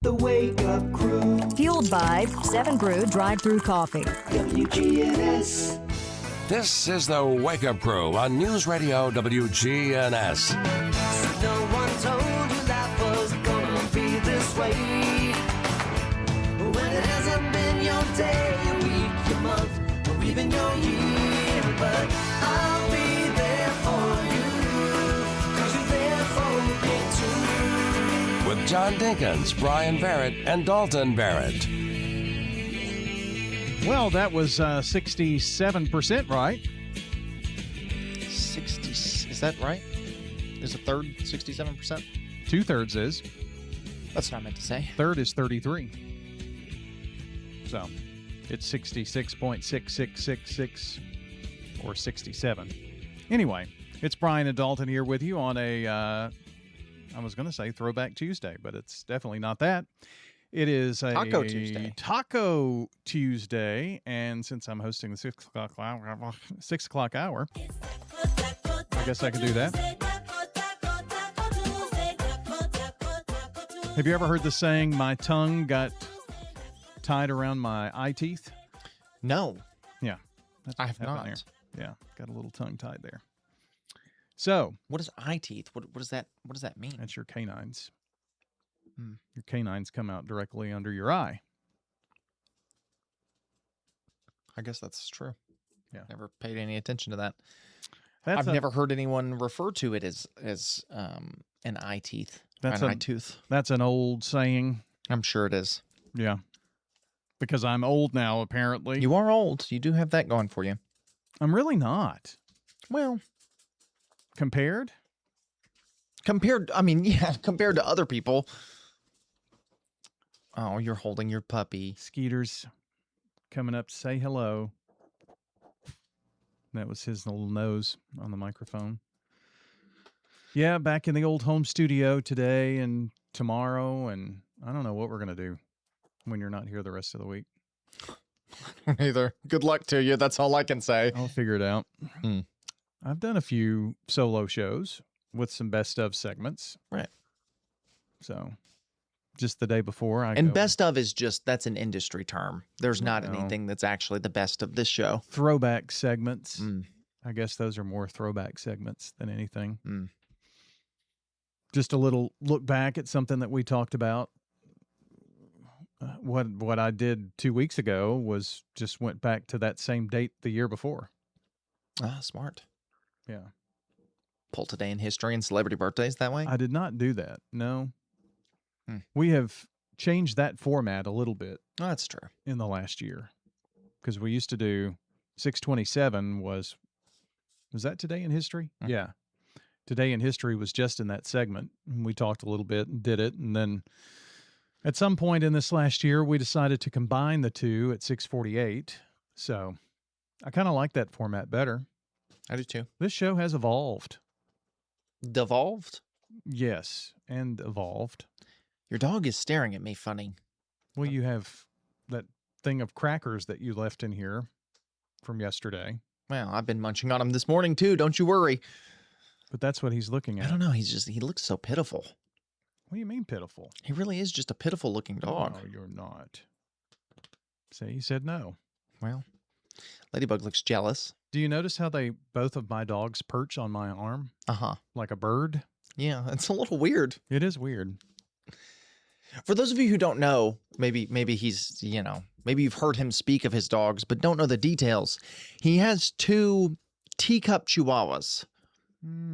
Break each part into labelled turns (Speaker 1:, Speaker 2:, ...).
Speaker 1: The Wake Up Crew.
Speaker 2: Fueled by 7 Brew Drive-Thru Coffee.
Speaker 1: WGNS.
Speaker 3: This is the Wake Up Crew on News Radio WGNS.
Speaker 1: No one told you life was gonna be this way. When it hasn't been your day, your week, your month, or even your year. But I'll be there for you, 'cause you're there for me too.
Speaker 3: With John Dinkins, Brian Barrett, and Dalton Barrett.
Speaker 4: Well, that was 67% right.
Speaker 5: 60, is that right? Is a third 67%?
Speaker 4: 2/3 is.
Speaker 5: That's what I meant to say.
Speaker 4: Third is 33. So it's 66.6666 or 67. Anyway, it's Brian and Dalton here with you on a, I was going to say Throwback Tuesday, but it's definitely not that. It is a
Speaker 5: Taco Tuesday.
Speaker 4: Taco Tuesday, and since I'm hosting the 6 o'clock hour, I guess I can do that. Have you ever heard the saying, my tongue got tied around my eye teeth?
Speaker 5: No,
Speaker 4: Yeah. That's
Speaker 5: I have
Speaker 4: what happened
Speaker 5: not.
Speaker 4: there. Yeah, got a little tongue tied there. So,
Speaker 5: What is eye teeth? What does that mean?
Speaker 4: that's your canines.
Speaker 5: Hmm.
Speaker 4: Your canines come out directly under your eye.
Speaker 5: I guess that's true.
Speaker 4: Yeah.
Speaker 5: Never paid any attention to that.
Speaker 4: That's
Speaker 5: I've never heard anyone refer to it as an eye teeth.
Speaker 4: That's
Speaker 5: an
Speaker 4: a-
Speaker 5: eye tooth.
Speaker 4: That's an old saying.
Speaker 5: I'm sure it is.
Speaker 4: Yeah. Because I'm old now, apparently.
Speaker 5: You are old. You do have that going for you.
Speaker 4: I'm really not.
Speaker 5: Well,
Speaker 4: Compared?
Speaker 5: compared to other people. Oh, you're holding your puppy.
Speaker 4: Skeeter's coming up to say hello. That was his little nose on the microphone. Yeah, back in the old home studio today and tomorrow, and I don't know what we're going to do when you're not here the rest of the week.
Speaker 5: Neither. Good luck to you. That's all I can say.
Speaker 4: I'll figure it out.
Speaker 5: Hmm.
Speaker 4: I've done a few solo shows with some best of segments.
Speaker 5: Right.
Speaker 4: So just the day before I
Speaker 5: And
Speaker 4: go,
Speaker 5: best of is just, that's an industry term. There's not
Speaker 4: No.
Speaker 5: anything that's actually the best of this show.
Speaker 4: throwback segments.
Speaker 5: Mm.
Speaker 4: I guess those are more throwback segments than anything.
Speaker 5: Mm.
Speaker 4: Just a little look back at something that we talked about. What I did 2 weeks ago was just went back to that same date the year before.
Speaker 5: Ah, smart.
Speaker 4: Yeah.
Speaker 5: Pull today in history and celebrity birthdays that way.
Speaker 4: I did not do that. No.
Speaker 5: Hmm.
Speaker 4: We have changed that format a little bit
Speaker 5: Oh, that's true.
Speaker 4: in the last year because we used to do 627 was that Today in History?
Speaker 5: Mhm.
Speaker 4: Yeah. Today in History was just in that segment. And we talked a little bit and did it. And then at some point in this last year, we decided to combine the two at 648. So I kind of like that format better.
Speaker 5: I do too.
Speaker 4: This show has evolved.
Speaker 5: Devolved?
Speaker 4: Yes. And evolved.
Speaker 5: Your dog is staring at me funny.
Speaker 4: Well, you have that thing of crackers that you left in here from yesterday,
Speaker 5: Well, I've been munching on him this morning too. Don't you worry.
Speaker 4: but that's what he's looking
Speaker 5: I
Speaker 4: at.
Speaker 5: don't know. He looks so pitiful.
Speaker 4: What do you mean pitiful?
Speaker 5: He really is just a pitiful looking dog.
Speaker 4: No, you're not. See, he said no.
Speaker 5: Well, Ladybug looks jealous.
Speaker 4: Do you notice how both of my dogs perch on my arm
Speaker 5: Uh-huh.
Speaker 4: like a bird?
Speaker 5: Yeah, it's a little weird.
Speaker 4: It is weird.
Speaker 5: For those of you who don't know, maybe he's, maybe you've heard him speak of his dogs, but don't know the details. He has 2 teacup chihuahuas,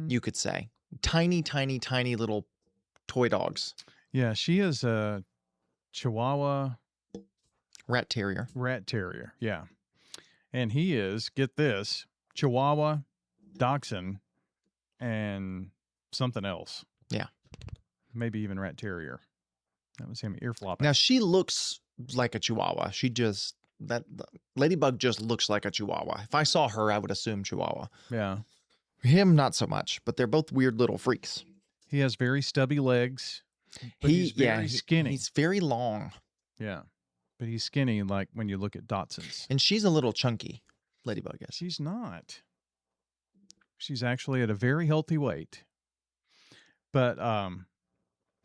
Speaker 5: you could say. Tiny, tiny, tiny little toy dogs.
Speaker 4: Yeah, she is a Chihuahua
Speaker 5: Rat terrier.
Speaker 4: rat terrier. Yeah. And he is, get this, Chihuahua, Dachshund, and something else.
Speaker 5: Yeah.
Speaker 4: Maybe even rat terrier. That was him ear flopping.
Speaker 5: Now, she looks like a chihuahua. Ladybug just looks like a chihuahua. If I saw her, I would assume chihuahua.
Speaker 4: Yeah.
Speaker 5: Him, not so much, but they're both weird little freaks.
Speaker 4: He has very stubby legs. But he's very skinny.
Speaker 5: He's very long.
Speaker 4: Yeah. But he's skinny like when you look at Dachshunds.
Speaker 5: And she's a little chunky, Ladybug is.
Speaker 4: She's not. She's actually at a very healthy weight. But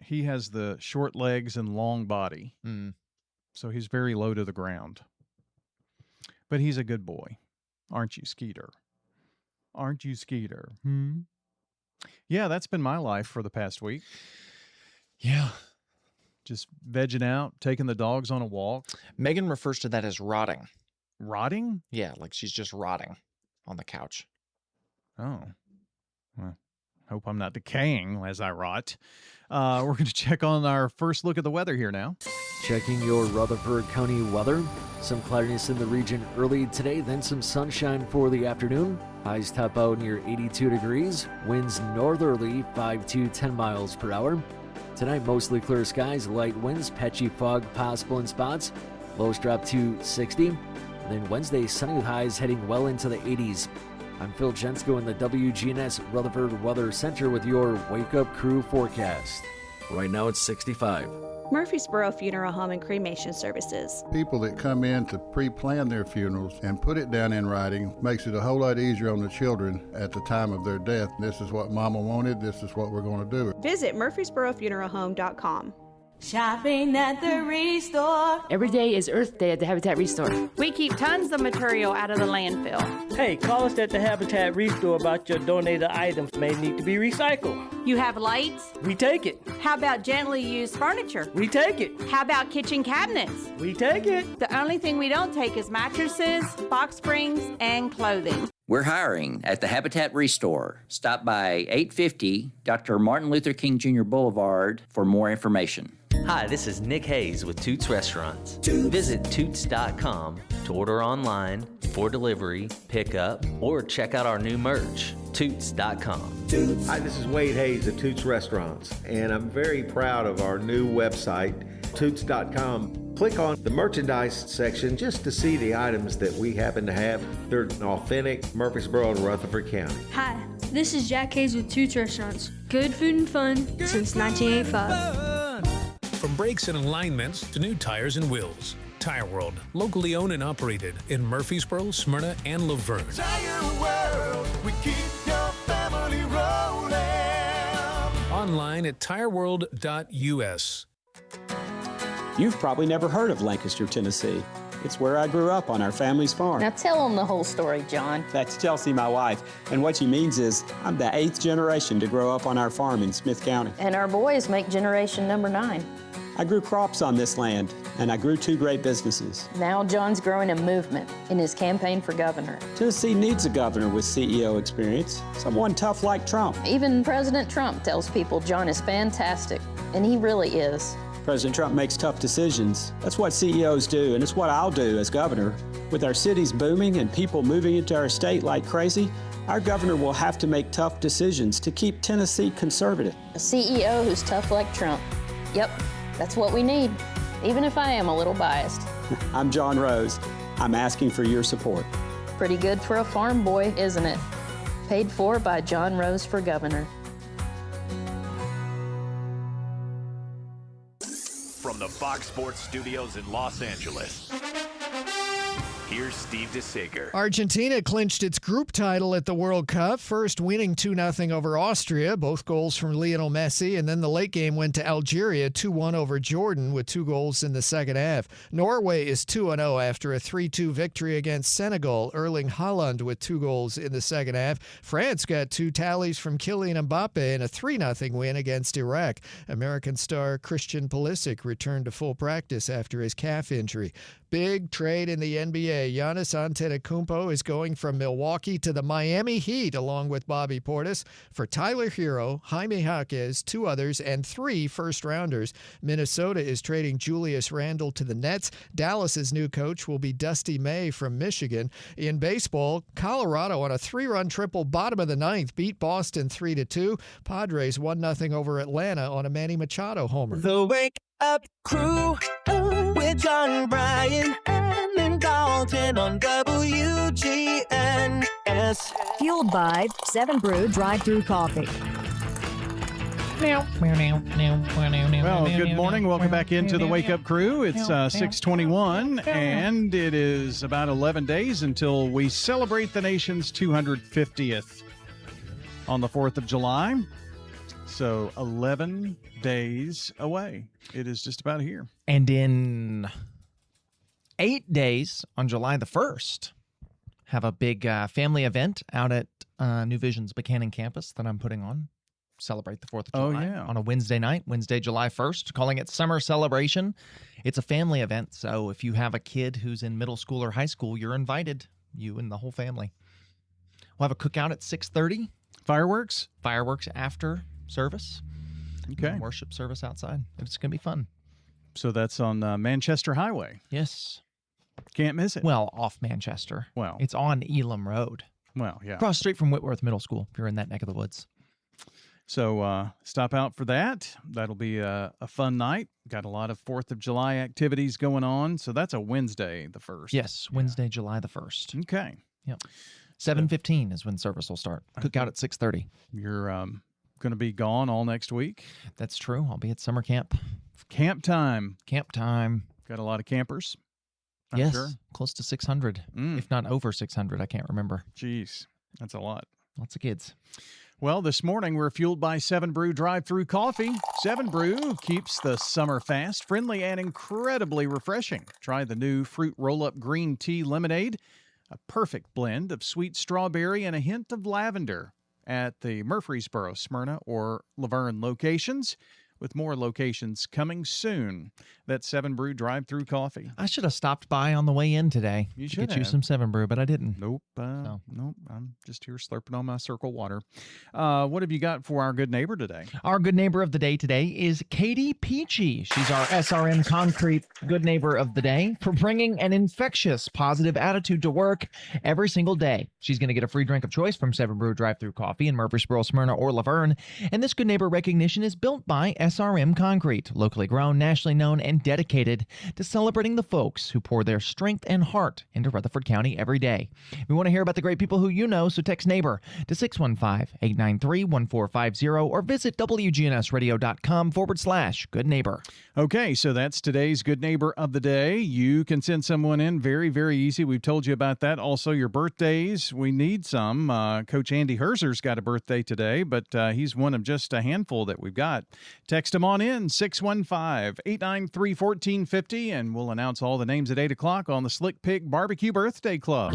Speaker 4: he has the short legs and long body.
Speaker 5: Mm.
Speaker 4: So he's very low to the ground. But he's a good boy. Aren't you, Skeeter? Aren't you, Skeeter? Yeah, that's been my life for the past week.
Speaker 5: Yeah.
Speaker 4: Just vegging out, taking the dogs on a walk.
Speaker 5: Megan refers to that as rotting.
Speaker 4: Rotting?
Speaker 5: Yeah, like she's just rotting on the couch.
Speaker 4: Oh. Well, hope I'm not decaying as I rot. We're going to check on our first look at the weather here now.
Speaker 6: Checking your Rutherford County weather. Some cloudiness in the region early today, then some sunshine for the afternoon. Highs top out near 82 degrees. Winds northerly 5 to 10 miles per hour. Tonight, mostly clear skies, light winds, patchy fog possible in spots. Lows drop to 60. Then Wednesday, sunny with highs heading well into the 80s. I'm Phil Jensko in the WGNS Rutherford Weather Center with your Wake Up Crew forecast. Right now it's 65.
Speaker 7: Murfreesboro Funeral Home and Cremation Services.
Speaker 8: People that come in to pre-plan their funerals and put it down in writing makes it a whole lot easier on the children at the time of their death. This is what Mama wanted. This is what we're going to do.
Speaker 7: Visit murfreesborofuneralhome.com.
Speaker 9: Shopping at the Restore.
Speaker 10: Every day is Earth Day at the Habitat Restore.
Speaker 11: We keep tons of material out of the landfill.
Speaker 12: Hey, call us at the Habitat Restore about your donated items may need to be recycled.
Speaker 11: You have lights?
Speaker 12: We take it.
Speaker 11: How about gently used furniture?
Speaker 12: We take it.
Speaker 11: How about kitchen cabinets?
Speaker 12: We take it.
Speaker 11: The only thing we don't take is mattresses, box springs, and clothing.
Speaker 13: We're hiring at the Habitat Restore. Stop by 850 Dr. Martin Luther King Jr. Boulevard for more information.
Speaker 14: Hi, this is Nick Hayes with Toots Restaurants. Visit Toots.com to order online, for delivery, pickup, or check out our new merch. Toots.com.
Speaker 15: Hi, this is Wade Hayes at Toots Restaurants, and I'm very proud of our new website, Toots.com. Click on the merchandise section just to see the items that we happen to have. They're authentic Murfreesboro and Rutherford County.
Speaker 16: Hi, this is Jack Hayes with Toots Restaurants. Good food and fun since 1985.
Speaker 17: From brakes and alignments to new tires and wheels, Tire World, locally owned and operated in Murfreesboro, Smyrna, and Laverne.
Speaker 1: Tire World, we keep your family rolling.
Speaker 17: Online at tireworld.us.
Speaker 18: You've probably never heard of Lancaster, Tennessee. It's where I grew up on our family's farm.
Speaker 19: Now tell them the whole story, John.
Speaker 18: That's Chelsea, my wife. And what she means is I'm the 8th generation to grow up on our farm in Smith County.
Speaker 19: And our boys make generation number 9.
Speaker 18: I grew crops on this land, and I grew 2 great businesses.
Speaker 19: Now John's growing a movement in his campaign for governor.
Speaker 18: Tennessee needs a governor with CEO experience, someone tough like Trump.
Speaker 19: Even President Trump tells people John is fantastic, and he really is.
Speaker 18: President Trump makes tough decisions. That's what CEOs do, and it's what I'll do as governor. With our cities booming and people moving into our state like crazy, our governor will have to make tough decisions to keep Tennessee conservative.
Speaker 19: A CEO who's tough like Trump. Yep, that's what we need, even if I am a little biased.
Speaker 18: I'm John Rose. I'm asking for your support.
Speaker 19: Pretty good for a farm boy, isn't it? Paid for by John Rose for governor.
Speaker 20: From the Fox Sports Studios in Los Angeles, here's Steve DeSager.
Speaker 21: Argentina clinched its group title at the World Cup, first winning 2-0 over Austria, both goals from Lionel Messi, and then the late game went to Algeria 2-1 over Jordan with 2 goals in the second half. Norway is 2-0 after a 3-2 victory against Senegal, Erling Haaland with 2 goals in the second half. France got 2 tallies from Kylian Mbappe in a 3-0 win against Iraq. American star Christian Pulisic returned to full practice after his calf injury. Big trade in the NBA. Giannis Antetokounmpo is going from Milwaukee to the Miami Heat along with Bobby Portis for Tyler Hero, Jaime Jaquez, 2 others, and 3 first-rounders. Minnesota is trading Julius Randle to the Nets. Dallas's new coach will be Dusty May from Michigan. In baseball, Colorado on a 3-run triple bottom of the 9th beat Boston 3-2. Padres 1-0 over Atlanta on a Manny Machado homer.
Speaker 1: The Wake Up Crew with John Bryan and Dalton on WGNS.
Speaker 2: Fueled by 7 Brew Drive-Thru Coffee.
Speaker 4: Well, good morning. Welcome back into the Wake Up Crew. It's 6:21, and it is about 11 days until we celebrate the nation's 250th on the 4th of July. So 11 days away. It is just about here.
Speaker 5: And in 8 days, on July the 1st, have a big family event out at New Vision's Buchanan campus that I'm putting on. Celebrate the 4th of July on a Wednesday night, Wednesday, July 1st, calling it Summer Celebration. It's a family event, so if you have a kid who's in middle school or high school, you're invited, you and the whole family. We'll have a cookout at 6:30.
Speaker 4: Fireworks?
Speaker 5: Fireworks after service.
Speaker 4: Okay.
Speaker 5: Worship service outside. It's going to be fun.
Speaker 4: So that's on Manchester Highway.
Speaker 5: Yes.
Speaker 4: Can't miss it.
Speaker 5: Well, off Manchester.
Speaker 4: Well.
Speaker 5: It's on Elam Road.
Speaker 4: Well, yeah.
Speaker 5: Across the street from Whitworth Middle School, if you're in that neck of the woods.
Speaker 4: So stop out for that. That'll be a fun night. Got a lot of 4th of July activities going on. So that's a Wednesday, the 1st.
Speaker 5: Yes, Wednesday, July the 1st.
Speaker 4: Okay.
Speaker 5: Yep. 7:15 is when service will start. Cookout at 6:30.
Speaker 4: You're going to be gone all next week?
Speaker 5: That's true. I'll be at summer camp.
Speaker 4: Camp time.
Speaker 5: Camp time.
Speaker 4: Got a lot of campers? I'm
Speaker 5: yes,
Speaker 4: sure.
Speaker 5: Close to 600, if not over 600. I can't remember.
Speaker 4: Jeez, that's a lot.
Speaker 5: Lots of kids.
Speaker 4: Well, this morning we're fueled by 7 Brew drive-through coffee. 7 Brew keeps the summer fast, friendly, and incredibly refreshing. Try the new fruit roll-up green tea lemonade, a perfect blend of sweet strawberry and a hint of lavender at the Murfreesboro, Smyrna, or Laverne locations, with more locations coming soon. That's 7 Brew drive-through coffee.
Speaker 5: I should have stopped by on the way in today.
Speaker 4: You
Speaker 5: to
Speaker 4: should
Speaker 5: get you
Speaker 4: have.
Speaker 5: some 7 Brew, but I didn't.
Speaker 4: Nope. Nope. I'm just here slurping on my Circle water. What have you got for our good neighbor today?
Speaker 5: Our good neighbor of the day today is Katie Peachy. She's our SRM Concrete good neighbor of the day for bringing an infectious positive attitude to work every single day. She's going to get a free drink of choice from 7 Brew drive-through coffee in Murfreesboro, Smyrna, or Laverne. And this good neighbor recognition is built by SRM Concrete, locally grown, nationally known, and dedicated to celebrating the folks who pour their strength and heart into Rutherford County every day. We want to hear about the great people who you know, so text neighbor to 615-893-1450 or visit WGNSradio.com/good neighbor.
Speaker 4: Okay, so that's today's good neighbor of the day. You can send someone in very, very easy. We've told you about that. Also, your birthdays, we need some. Coach Andy Herzer's got a birthday today, but he's one of just a handful that we've got. Text him on in, 615-893-1450, and we'll announce all the names at 8 o'clock on the Slick Pig Barbecue Birthday Club.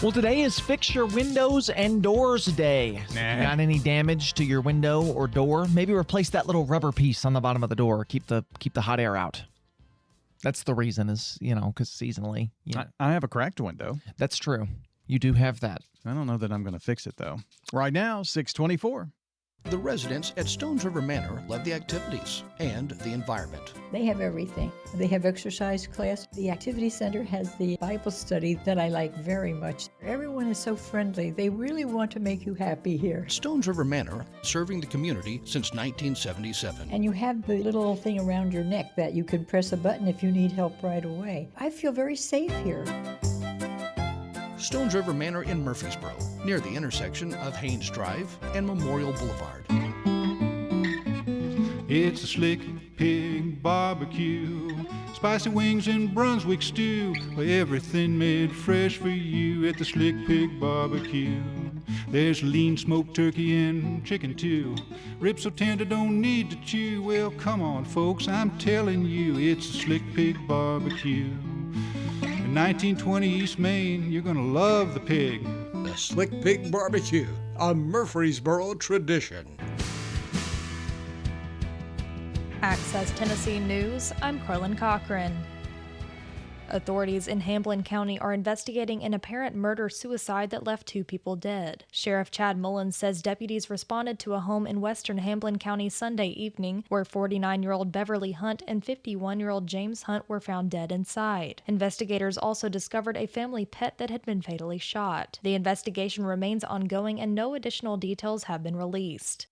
Speaker 5: Well, today is Fix Your Windows and Doors Day. Got any damage to your window or door? Maybe replace that little rubber piece on the bottom of the door. Keep the hot air out. That's the reason is, because seasonally.
Speaker 4: I have a cracked window.
Speaker 5: That's true. You do have that.
Speaker 4: I don't know that I'm going to fix it, though. Right now, 624.
Speaker 3: The residents at Stones River Manor love the activities and the environment.
Speaker 22: They have everything. They have exercise class. The activity center has the Bible study that I like very much. Everyone is so friendly. They really want to make you happy here.
Speaker 3: Stones River Manor, serving the community since 1977.
Speaker 22: And you have the little thing around your neck that you can press a button if you need help right away. I feel very safe here.
Speaker 3: Stones River Manor in Murfreesboro, near the intersection of Haynes Drive and Memorial Boulevard.
Speaker 23: It's a Slick Pig Barbecue, spicy wings and Brunswick stew, everything made fresh for you at the Slick Pig Barbecue. There's lean smoked turkey and chicken too, ribs so tender don't need to chew. Well, come on folks, I'm telling you, it's a Slick Pig Barbecue. 1920 East Main, you're gonna love the pig.
Speaker 24: The Slick Pig Barbecue, a Murfreesboro tradition.
Speaker 25: Access Tennessee News, I'm Carlin Cochran. Authorities in Hamblin County are investigating an apparent murder-suicide that left 2 people dead. Sheriff Chad Mullins says deputies responded to a home in western Hamblin County Sunday evening where 49-year-old Beverly Hunt and 51-year-old James Hunt were found dead inside. Investigators also discovered a family pet that had been fatally shot. The investigation remains ongoing and no additional details have been released.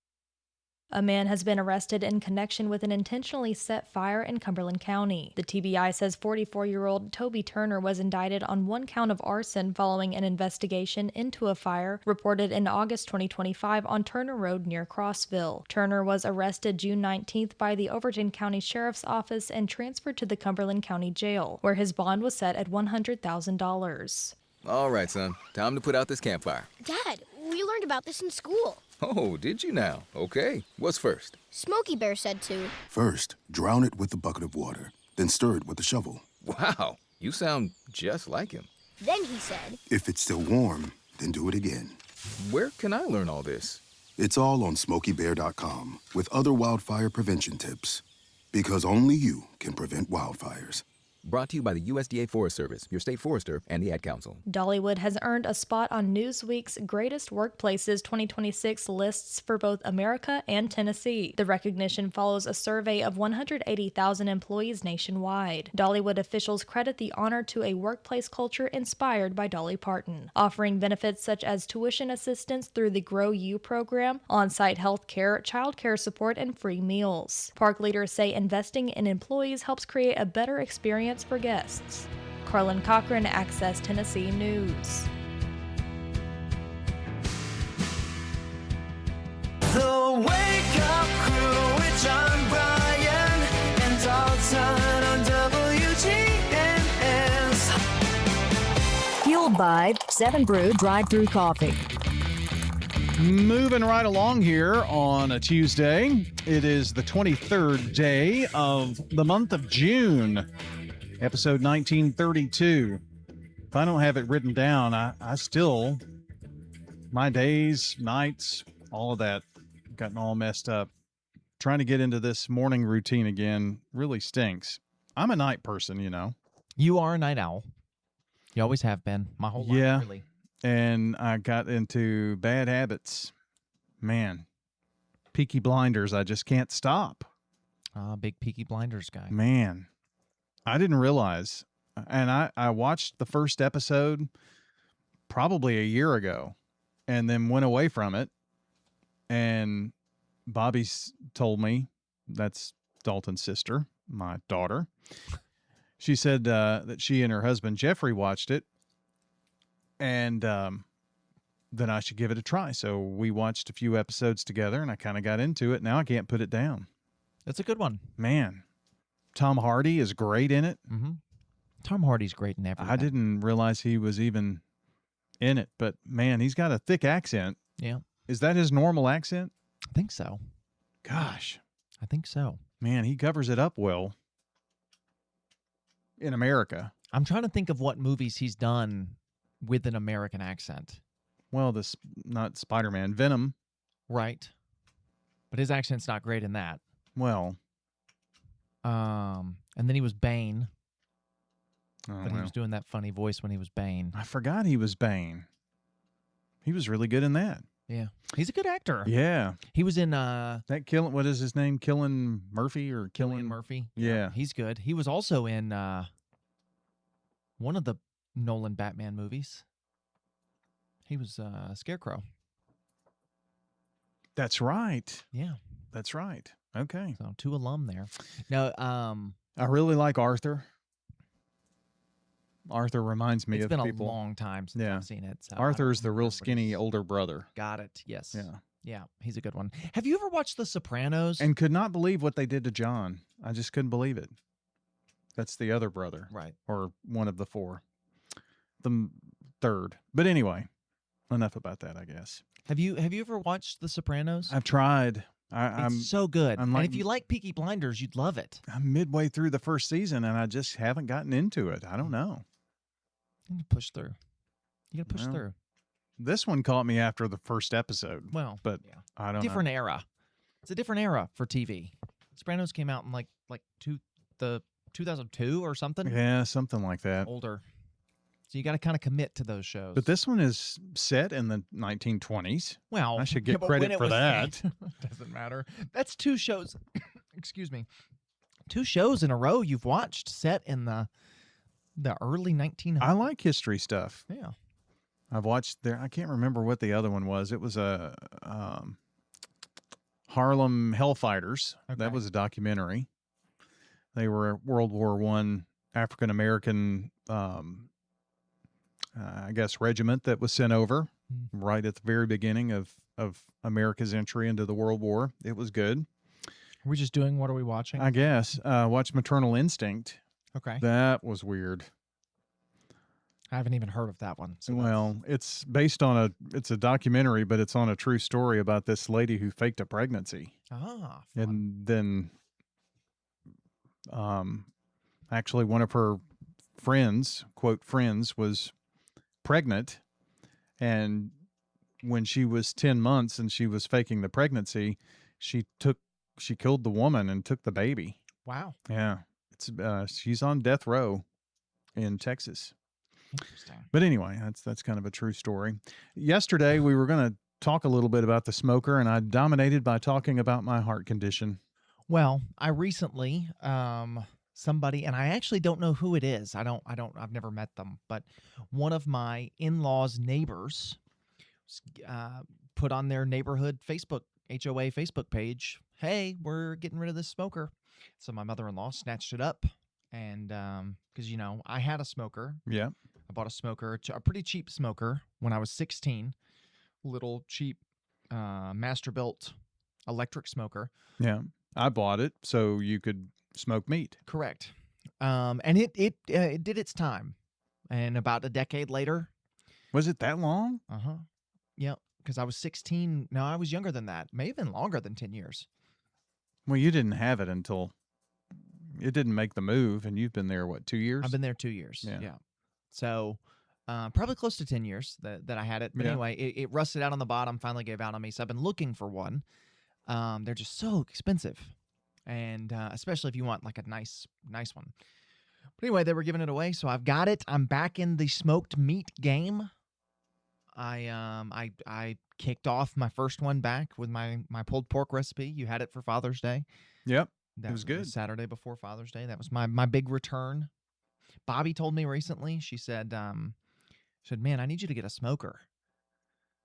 Speaker 25: A man has been arrested in connection with an intentionally set fire in Cumberland County. The TBI says 44-year-old Toby Turner was indicted on 1 count of arson following an investigation into a fire reported in August 2025 on Turner Road near Crossville. Turner was arrested June 19th by the Overton County Sheriff's Office and transferred to the Cumberland County Jail, where his bond was set at $100,000.
Speaker 26: All right, son. Time to put out this campfire.
Speaker 27: Dad,
Speaker 6: We learned about this in school.
Speaker 7: Oh, did you now? Okay. What's first?
Speaker 6: Smokey Bear said to.
Speaker 8: First, drown it with a bucket of water, then stir it with a shovel.
Speaker 7: Wow, you sound just like him.
Speaker 6: Then he said.
Speaker 8: If it's still warm, then do it again.
Speaker 7: Where can I learn all this?
Speaker 8: It's all on SmokeyBear.com with other wildfire prevention tips. Because only you can prevent wildfires.
Speaker 7: Brought to you by the USDA Forest Service, your state forester, and the Ad Council.
Speaker 25: Dollywood has earned a spot on Newsweek's Greatest Workplaces 2026 lists for both America and Tennessee. The recognition follows a survey of 180,000 employees nationwide. Dollywood officials credit the honor to a workplace culture inspired by Dolly Parton, offering benefits such as tuition assistance through the Grow You program, on-site health care, child care support, and free meals. Park leaders say investing in employees helps create a better experience for guests. Carlin Cochran, Access Tennessee News.
Speaker 1: The Wake Up Crew with John Bryan and Dalton on WGNS.
Speaker 2: Fueled by 7 Brew Drive-Thru Coffee.
Speaker 4: Moving right along here on a Tuesday. It is the 23rd day of the month of June. Episode 1932. If I don't have it written down, I still, my days, nights, all of that, gotten all messed up. Trying to get into this morning routine again really stinks. I'm a night person, you know.
Speaker 5: You are a night owl. You always have been. My whole life,
Speaker 4: Yeah.
Speaker 5: really.
Speaker 4: And I got into bad habits. Man, Peaky Blinders, I just can't stop.
Speaker 5: Big Peaky Blinders guy.
Speaker 4: Man, I didn't realize. And I watched the first episode probably a year ago and then went away from it. And Bobby's told me, that's Dalton's sister, my daughter. She said that she and her husband, Jeffrey, watched it. And then I should give it a try. So we watched a few episodes together and I kind of got into it. Now I can't put it down.
Speaker 5: That's a good one.
Speaker 4: Man, Tom Hardy is great in it.
Speaker 5: Mm-hmm. Tom Hardy's great in everything.
Speaker 4: I didn't realize he was even in it, but man, he's got a thick accent.
Speaker 5: Yeah.
Speaker 4: Is that his normal accent?
Speaker 5: I think so.
Speaker 4: Gosh.
Speaker 5: I think so.
Speaker 4: Man, he covers it up well in America.
Speaker 5: I'm trying to think of what movies he's done with an American accent.
Speaker 4: Well, not Spider-Man, Venom.
Speaker 5: Right. But his accent's not great in that.
Speaker 4: Well.
Speaker 5: And then he was Bane.
Speaker 4: Oh,
Speaker 5: But he was doing that funny voice when he was Bane.
Speaker 4: I forgot he was Bane. He was really good in that.
Speaker 5: Yeah. He's a good actor.
Speaker 4: Yeah.
Speaker 5: He was in
Speaker 4: what is his name? Cillian Murphy or
Speaker 5: Cillian Murphy.
Speaker 4: Yeah.
Speaker 5: He's good. He was also in one of the Nolan Batman movies. He was Scarecrow.
Speaker 4: That's right.
Speaker 5: Yeah.
Speaker 4: That's right. Okay.
Speaker 5: So 2 alum there. No,
Speaker 4: I really like Arthur. Arthur reminds me
Speaker 5: it's
Speaker 4: of
Speaker 5: been
Speaker 4: people.
Speaker 5: a long time since I've seen it. So
Speaker 4: Arthur's the real skinny older brother.
Speaker 5: Got it. Yes.
Speaker 4: Yeah.
Speaker 5: Yeah. He's a good one. Have you ever watched The Sopranos?
Speaker 4: And could not believe what they did to John. I just couldn't believe it. That's the other brother.
Speaker 5: Right.
Speaker 4: Or one of the 4. The third. But anyway, enough about that, I guess.
Speaker 5: Have you ever watched The Sopranos?
Speaker 4: I've tried.
Speaker 5: I'm so good.
Speaker 4: I'm
Speaker 5: and if you like Peaky Blinders, you'd love it.
Speaker 4: I'm midway through the first season and I just haven't gotten into it. I don't know.
Speaker 5: You push through. You got to push through.
Speaker 4: This one caught me after the first episode.
Speaker 5: Well,
Speaker 4: but yeah. I don't
Speaker 5: different
Speaker 4: know.
Speaker 5: era. It's a different era for TV. Sopranos came out in like 2002 or something.
Speaker 4: Yeah, something like that.
Speaker 5: Older. So you got to kind of commit to those shows.
Speaker 4: But this one is set in the 1920s.
Speaker 5: Well,
Speaker 4: I should get
Speaker 5: but
Speaker 4: credit
Speaker 5: when it
Speaker 4: for
Speaker 5: was
Speaker 4: that.
Speaker 5: set, doesn't matter. That's 2 shows. Excuse me. 2 shows in a row you've watched set in the early 1900s.
Speaker 4: I like history stuff.
Speaker 5: Yeah.
Speaker 4: I've watched there. I can't remember what the other one was. It was a Harlem Hellfighters.
Speaker 5: Okay.
Speaker 4: That was a documentary. They were a World War I African American, I guess, regiment that was sent over right at the very beginning of America's entry into the World War. It was good.
Speaker 5: Are we just doing what are we watching?
Speaker 4: I guess. Watch Maternal Instinct.
Speaker 5: Okay.
Speaker 4: That was weird.
Speaker 5: I haven't even heard of that one. So
Speaker 4: Well, it's based on it's a documentary, but it's on a true story about this lady who faked a pregnancy.
Speaker 5: fun.
Speaker 4: And then actually one of her friends, quote friends, was pregnant, and when she was 10 months and she was faking the pregnancy, she killed the woman and took the baby.
Speaker 5: Wow.
Speaker 4: Yeah. It's she's on death row in Texas.
Speaker 5: Interesting.
Speaker 4: But anyway, that's kind of a true story. Yesterday we were going to talk a little bit about the smoker, and I dominated by talking about my heart condition.
Speaker 5: Well, I recently somebody, and I actually don't know who it is. I've never met them, but one of my in-laws' neighbors put on their neighborhood Facebook HOA Facebook page, "Hey, we're getting rid of this smoker." So my mother-in-law snatched it up, and because I had a smoker.
Speaker 4: Yeah.
Speaker 5: I bought a smoker, a pretty cheap smoker when I was 16. Little cheap master-built electric smoker.
Speaker 4: Yeah. I bought it so you could smoke meat.
Speaker 5: Correct. And it did its time. And about a decade later.
Speaker 4: Was it that long?
Speaker 5: Uh-huh. Yep. Because I was 16. No, I was younger than that. May have been longer than 10 years.
Speaker 4: Well, you didn't have it until it didn't make the move, and you've been there, what, 2 years?
Speaker 5: I've been there 2 years. Yeah. So probably close to 10 years that I had it. But anyway, it rusted out on the bottom, finally gave out on me. So I've been looking for one. They're just so expensive. And especially if you want like a nice one. But anyway, they were giving it away, so I've got it. I'm back in the smoked meat game. I kicked off my first one back with my pulled pork recipe. You had it for Father's Day.
Speaker 4: Yep.
Speaker 5: That
Speaker 4: it was good.
Speaker 5: Saturday before Father's Day. That was my big return. Bobby told me recently, she said, "Man, I need you to get a smoker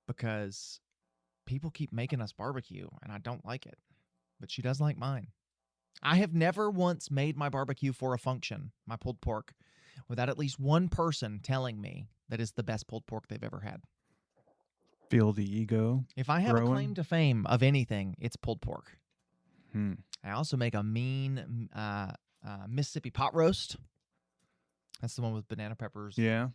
Speaker 5: because people keep making us barbecue and I don't like it." But she does like mine. I have never once made my barbecue for a function, my pulled pork, without at least one person telling me that is the best pulled pork they've ever had.
Speaker 4: Feel the ego.
Speaker 5: If I have
Speaker 4: growing.
Speaker 5: a claim to fame of anything, it's pulled pork.
Speaker 4: Hmm.
Speaker 5: I also make a mean Mississippi pot roast. That's the one with banana peppers.
Speaker 4: Yeah.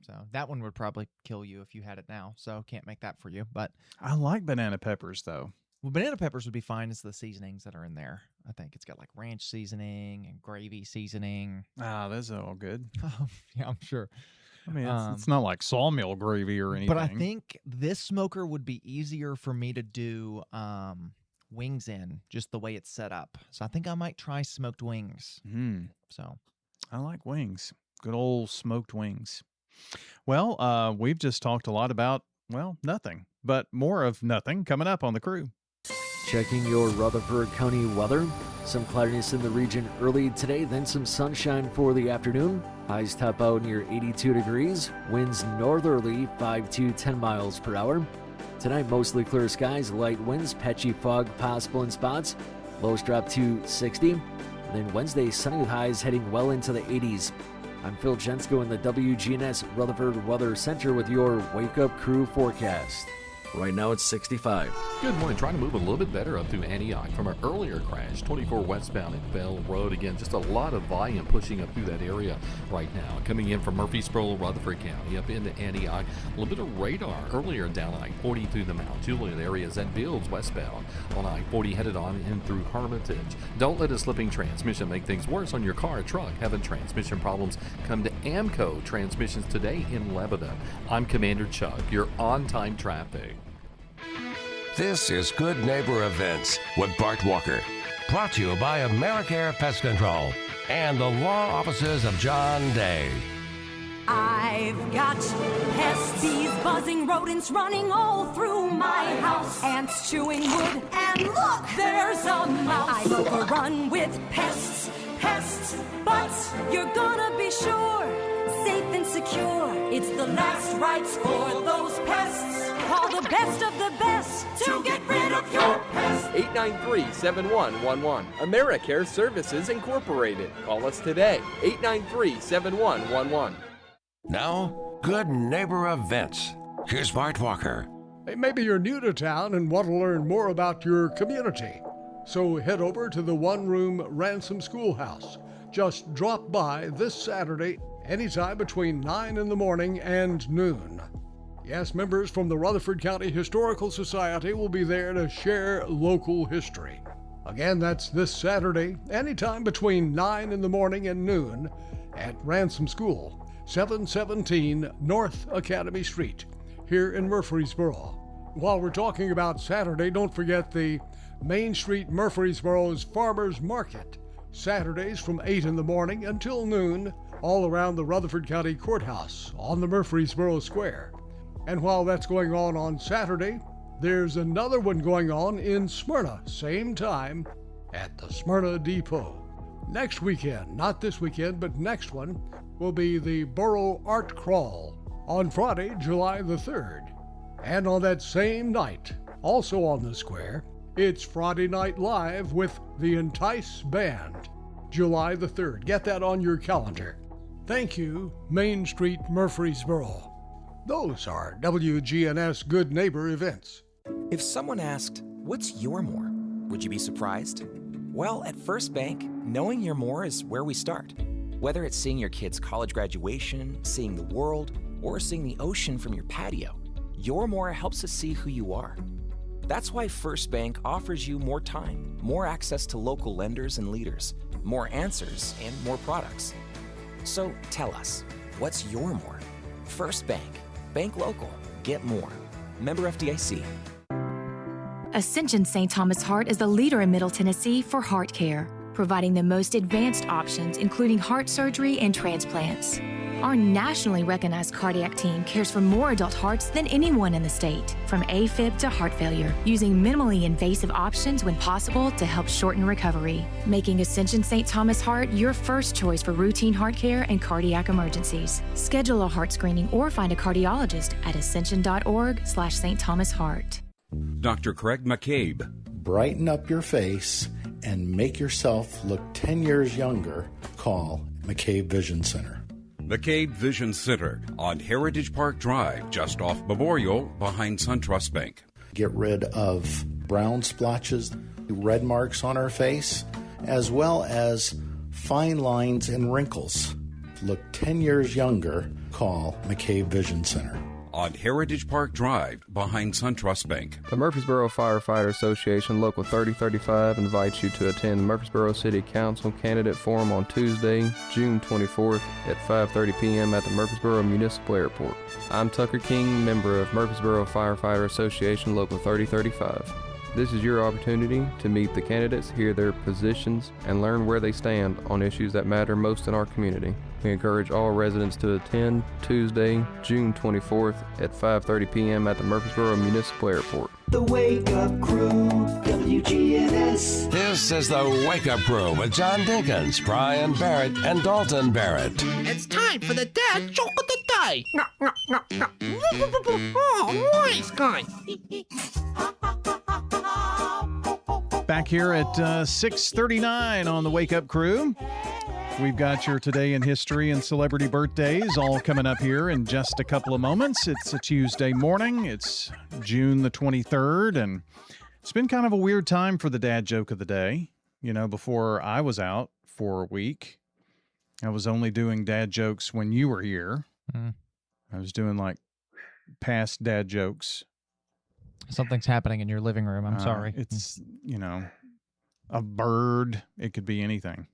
Speaker 5: So that one would probably kill you if you had it now. So can't make that for you. But
Speaker 4: I like banana peppers, though.
Speaker 5: Well, banana peppers would be fine as the seasonings that are in there. I think it's got like ranch seasoning and gravy seasoning.
Speaker 4: Ah, those are all good.
Speaker 5: Yeah, I'm sure.
Speaker 4: I mean, it's not like sawmill gravy or anything.
Speaker 5: But I think this smoker would be easier for me to do wings in, just the way it's set up. So I think I might try smoked wings. So
Speaker 4: I like wings. Good old smoked wings. Well, we've just talked a lot about, well, nothing, but more of nothing coming up on The Crew.
Speaker 9: Checking your Rutherford County weather. Some cloudiness in the region early today, then some sunshine for the afternoon. Highs top out near 82 degrees. Winds northerly 5 to 10 miles per hour. Tonight, mostly clear skies, light winds, patchy fog possible in spots. Lows drop to 60. Then Wednesday, sunny with highs heading well into the 80s. I'm Phil Jensko in the WGNS Rutherford Weather Center with your Wake Up Crew forecast. Right now it's 65.
Speaker 10: Good morning. Trying to move a little bit better up through Antioch from our earlier crash. 24 westbound at Bell Road. Again, just a lot of volume pushing up through that area right now. Coming in from Murfreesboro, Rutherford County, up into Antioch. A little bit of radar earlier down I-40 through the Mount Juliet areas. That builds westbound on I-40 headed on in through Hermitage. Don't let a slipping transmission make things worse on your car or truck. Having transmission problems? Come to Amco Transmissions today in Lebanon. I'm Commander Chuck, your on-time traffic.
Speaker 11: This is Good Neighbor Events with Bart Walker. Brought to you by AmeriCare Pest Control and the law offices of John Day.
Speaker 12: I've got pests, bees, buzzing, rodents running all through my house. Ants chewing wood, and look, there's a mouse. I'm overrun with pests, but you're gonna be sure, safe and secure. It's the last rites for those pests. Call the best of the best to get rid of your pests.
Speaker 13: 893-7111. AmeriCare Services Incorporated. Call us today. 893-7111.
Speaker 11: Now, Good Neighbor Events. Here's Bart Walker.
Speaker 24: Hey, maybe you're new to town and want to learn more about your community. So head over to the one-room Ransom Schoolhouse. Just drop by this Saturday anytime between 9 in the morning and noon. Yes, members from the Rutherford County Historical Society will be there to share local history. Again, that's this Saturday, anytime between 9 in the morning and noon at Ransom School, 717 North Academy Street, here in Murfreesboro. While we're talking about Saturday, don't forget the Main Street Murfreesboro's Farmers Market, Saturdays from 8 in the morning until noon, all around the Rutherford County Courthouse on the Murfreesboro Square. And while that's going on Saturday, there's another one going on in Smyrna, same time, at the Smyrna Depot. Next weekend, not this weekend, but next one, will be the Borough Art Crawl on Friday, July the 3rd. And on that same night, also on the square, it's Friday Night Live with the Entice Band, July the 3rd. Get that on your calendar. Thank you, Main Street Murfreesboro. Those are WGNS Good Neighbor events.
Speaker 14: If someone asked, "What's your more?" would you be surprised? Well, at First Bank, knowing your more is where we start. Whether it's seeing your kid's college graduation, seeing the world, or seeing the ocean from your patio, your more helps us see who you are. That's why First Bank offers you more time, more access to local lenders and leaders, more answers, and more products. So tell us, what's your more? First Bank. Bank local. Get more. Member FDIC.
Speaker 15: Ascension St. Thomas Heart is the leader in Middle Tennessee for heart care, providing the most advanced options, including heart surgery and transplants. Our nationally recognized cardiac team cares for more adult hearts than anyone in the state, from AFib to heart failure, using minimally invasive options when possible to help shorten recovery, making Ascension St. Thomas Heart your first choice for routine heart care and cardiac emergencies. Schedule a heart screening or find a cardiologist at ascension.org/St. Thomas Heart.
Speaker 16: Dr. Craig McCabe.
Speaker 17: Brighten up your face and make yourself look 10 years younger. Call McCabe Vision Center.
Speaker 16: McCabe Vision Center on Heritage Park Drive, just off Memorial, behind SunTrust Bank.
Speaker 17: Get rid of brown splotches, red marks on our face, as well as fine lines and wrinkles. Look 10 years younger. Call McCabe Vision Center.
Speaker 16: On Heritage Park Drive, behind SunTrust Bank.
Speaker 18: The Murfreesboro Firefighter Association Local 3035 invites you to attend the Murfreesboro City Council Candidate Forum on Tuesday, June 24th at 5:30 p.m. at the Murfreesboro Municipal Airport. I'm Tucker King, member of Murfreesboro Firefighter Association Local 3035. This is your opportunity to meet the candidates, hear their positions, and learn where they stand on issues that matter most in our community. We encourage all residents to attend Tuesday, June 24th at 5:30 p.m. at the Murfreesboro Municipal Airport.
Speaker 1: The Wake Up Crew, WGNS.
Speaker 11: This is the Wake Up Crew with John Dinkins, Brian Barrett, and Dalton Barrett.
Speaker 26: It's time for the dad joke of the day. Oh, nice guy.
Speaker 4: Back here at 6:39 on the Wake Up Crew. We've got your Today in History and Celebrity Birthdays all coming up here in just a couple of moments. It's a Tuesday morning. It's June the 23rd, and it's been kind of a weird time for the dad joke of the day. You know, before I was out for a week, I was only doing dad jokes when you were here. I was doing like past dad jokes.
Speaker 27: Something's happening in your living room. I'm sorry.
Speaker 4: It's, you know, a bird. It could be anything.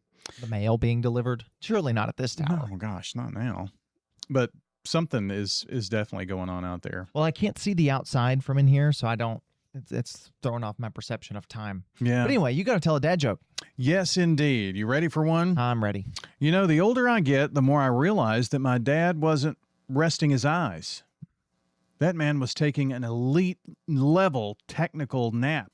Speaker 27: The mail being delivered? Surely not at this tower.
Speaker 4: Oh, gosh, not now. But something is definitely going on out there.
Speaker 27: Well, I can't see the outside from in here, so I don't. It's throwing off my perception of time.
Speaker 4: Yeah.
Speaker 27: But anyway, you got to tell a dad joke.
Speaker 4: Yes, indeed. You ready for one?
Speaker 27: I'm ready.
Speaker 4: You know, the older I get, the more I realize that my dad wasn't resting his eyes. That man was taking an elite level technical nap.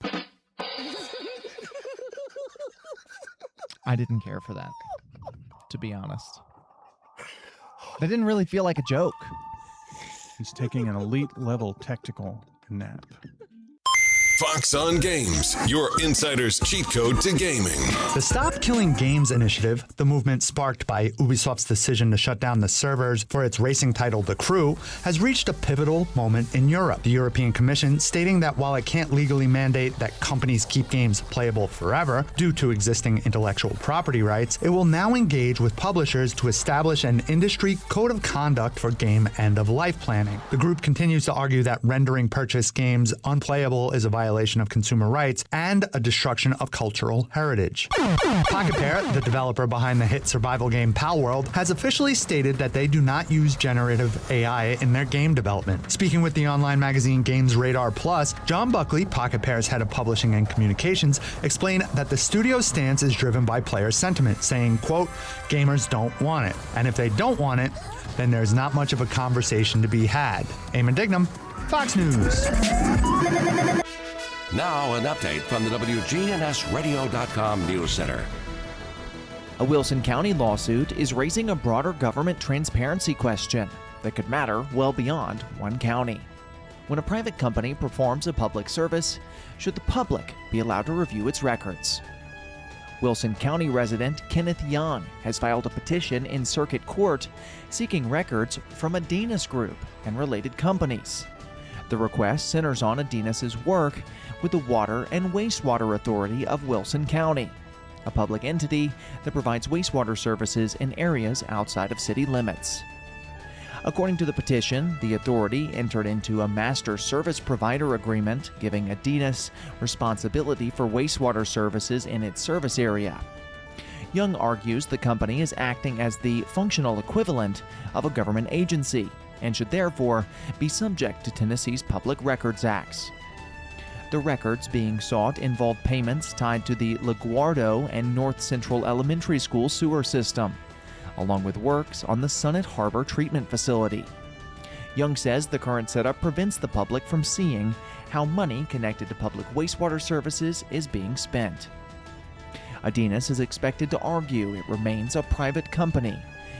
Speaker 27: I didn't care for that, to be honest. That didn't really feel like a joke.
Speaker 4: He's taking an elite level technical nap.
Speaker 3: Fox on Games, your insider's cheat code to gaming.
Speaker 6: The Stop Killing Games initiative, the movement sparked by Ubisoft's decision to shut down the servers for its racing title The Crew, has reached a pivotal moment in Europe. The European Commission stating that while it can't legally mandate that companies keep games playable forever due to existing intellectual property rights, it will now engage with publishers to establish an industry code of conduct for game end-of-life planning. The group continues to argue that rendering purchased games unplayable is a violation of consumer rights and a destruction of cultural heritage. Pocket Pair, the developer behind the hit survival game Palworld, has officially stated that they do not use generative AI in their game development. Speaking with the online magazine Games Radar Plus, John Buckley, Pocket Pair's head of publishing and communications, explained that the studio's stance is driven by player sentiment, saying, quote, "Gamers don't want it, and if they don't want it, then there's not much of a conversation to be had." Eamon Dignam, Fox News.
Speaker 11: Now, an update from the WGNSradio.com News Center.
Speaker 14: A Wilson County lawsuit is raising a broader government transparency question that could matter well beyond one county. When a private company performs a public service, should the public be allowed to review its records? Wilson County resident Kenneth Young has filed a petition in circuit court seeking records from Adinas Group and related companies. The request centers on Adinas's work with the Water and Wastewater Authority of Wilson County, a public entity that provides wastewater services in areas outside of city limits. According to the petition, the authority entered into a master service provider agreement giving Adinas responsibility for wastewater services in its service area. Young argues the company is acting as the functional equivalent of a government agency and should therefore be subject to Tennessee's Public Records Acts. The records being sought involve payments tied to the LaGuardo and North Central Elementary School sewer system, along with works on the Summit Harbor treatment facility. Young says the current setup prevents the public from seeing how money connected to public wastewater services is being spent. Adinas is expected to argue it remains a private company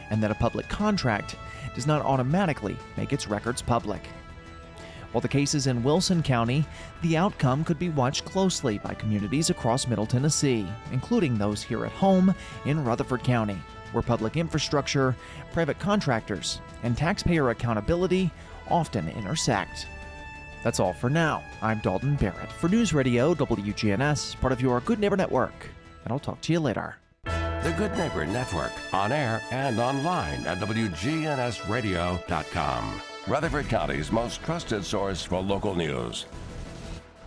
Speaker 14: and that a public contract does not automatically make its records public. While the case is in Wilson County, the outcome could be watched closely by communities across Middle Tennessee, including those here at home in Rutherford County, where public infrastructure, private contractors, and taxpayer accountability often intersect. That's all for now. I'm Dalton Barrett for News Radio WGNS, part of your Good Neighbor Network, and I'll talk to you later.
Speaker 11: The Good Neighbor Network, on air and online at WGNSradio.com. Rutherford County's most trusted source for local news.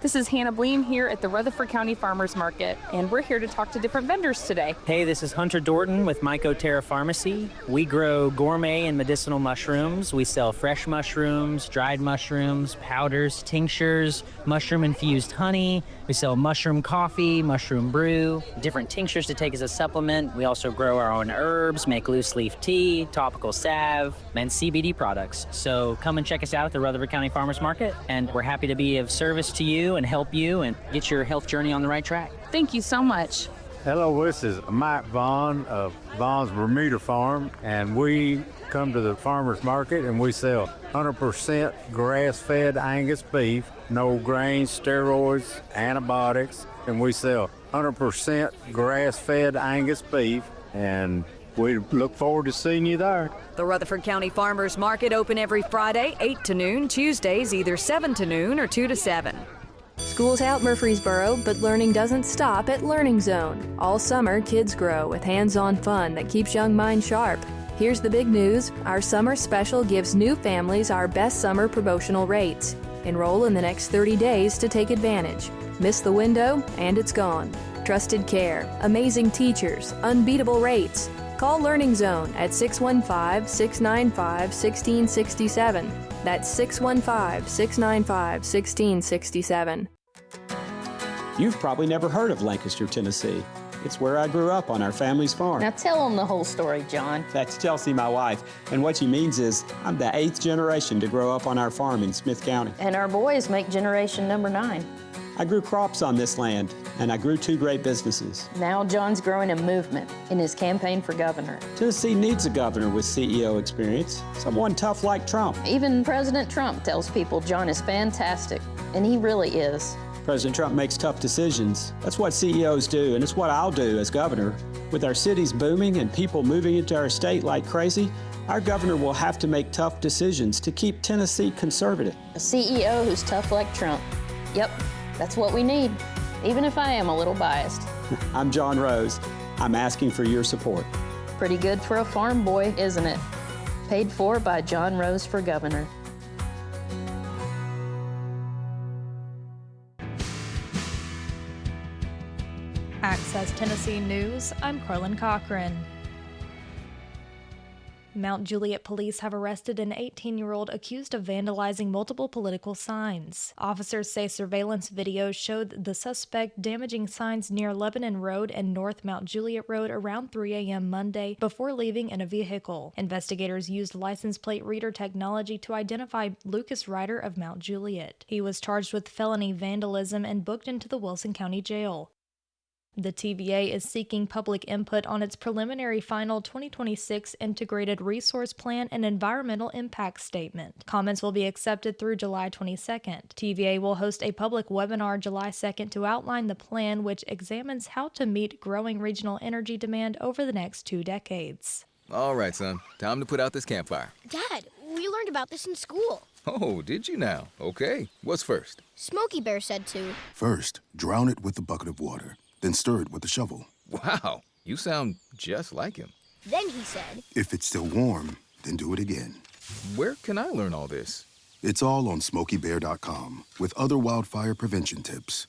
Speaker 19: This is Hannah Bleem here at the Rutherford County Farmers Market, and we're here to talk to different vendors today.
Speaker 20: Hey, this is Hunter Dorton with Mycoterra Pharmacy. We grow gourmet and medicinal mushrooms. We sell fresh mushrooms, dried mushrooms, powders, tinctures, mushroom-infused honey. We sell mushroom coffee, mushroom brew, different tinctures to take as a supplement. We also grow our own herbs, make loose leaf tea, topical salve, and CBD products. So come and check us out at the Rutherford County Farmers Market, and we're happy to be of service to you and help you and get your health journey on the right track.
Speaker 19: Thank you so much.
Speaker 21: Hello, this is Mike Vaughn of Vaughn's Bermuda Farm, and we come to the farmer's market and we sell 100% grass-fed Angus beef, no grains, steroids, antibiotics, and we sell 100% grass-fed Angus beef, and we look forward to seeing you there.
Speaker 22: The Rutherford County Farmers Market open every Friday, 8 to noon, Tuesdays either 7 to noon or 2 to 7.
Speaker 23: School's out Murfreesboro, but learning doesn't stop at Learning Zone. All summer, kids grow with hands-on fun that keeps young minds sharp. Here's the big news. Our summer special gives new families our best summer promotional rates. Enroll in the next 30 days to take advantage. Miss the window, and it's gone. Trusted care, amazing teachers, unbeatable rates. Call Learning Zone at 615-695-1667. That's 615-695-1667.
Speaker 28: You've probably never heard of Lancaster, Tennessee. It's where I grew up on our family's farm.
Speaker 19: Now tell them the whole story, John.
Speaker 28: That's Chelsea, my wife. And what she means is I'm the 8th generation to grow up on our farm in Smith County.
Speaker 19: And our boys make generation number 9.
Speaker 28: I grew crops on this land, and I grew 2 great businesses.
Speaker 19: Now John's growing a movement in his campaign for governor.
Speaker 28: Tennessee needs a governor with CEO experience, someone tough like Trump.
Speaker 19: Even President Trump tells people John is fantastic, and he really is.
Speaker 28: President Trump makes tough decisions. That's what CEOs do, and it's what I'll do as governor. With our cities booming and people moving into our state like crazy, our governor will have to make tough decisions to keep Tennessee conservative.
Speaker 2: A CEO who's tough like Trump. Yep, that's what we need, even if I am a little biased.
Speaker 28: I'm John Rose. I'm asking for your support.
Speaker 2: Pretty good for a farm boy, isn't it? Paid for by John Rose for governor.
Speaker 5: Access Tennessee News, I'm Carlin Cochran. Mount Juliet police have arrested an 18-year-old accused of vandalizing multiple political signs. Officers say surveillance video showed the suspect damaging signs near Lebanon Road and North Mount Juliet Road around 3 a.m. Monday before leaving in a vehicle. Investigators used license plate reader technology to identify Lucas Ryder of Mount Juliet. He was charged with felony vandalism and booked into the Wilson County Jail. The TVA is seeking public input on its preliminary final 2026 Integrated Resource Plan and Environmental Impact Statement. Comments will be accepted through July 22nd. TVA will host a public webinar July 2nd to outline the plan, which examines how to meet growing regional energy demand over the next 2 decades.
Speaker 7: All right, son. Time to put out this campfire.
Speaker 8: Dad, we learned about this in school.
Speaker 7: Oh, did you now? Okay. What's first?
Speaker 8: Smokey Bear said to.
Speaker 9: First, drown it with a bucket of water. Then stir it with a shovel.
Speaker 7: Wow, you sound just like him.
Speaker 8: Then he said,
Speaker 9: if it's still warm, then do it again.
Speaker 7: Where can I learn all this?
Speaker 9: It's all on SmokeyBear.com with other wildfire prevention tips.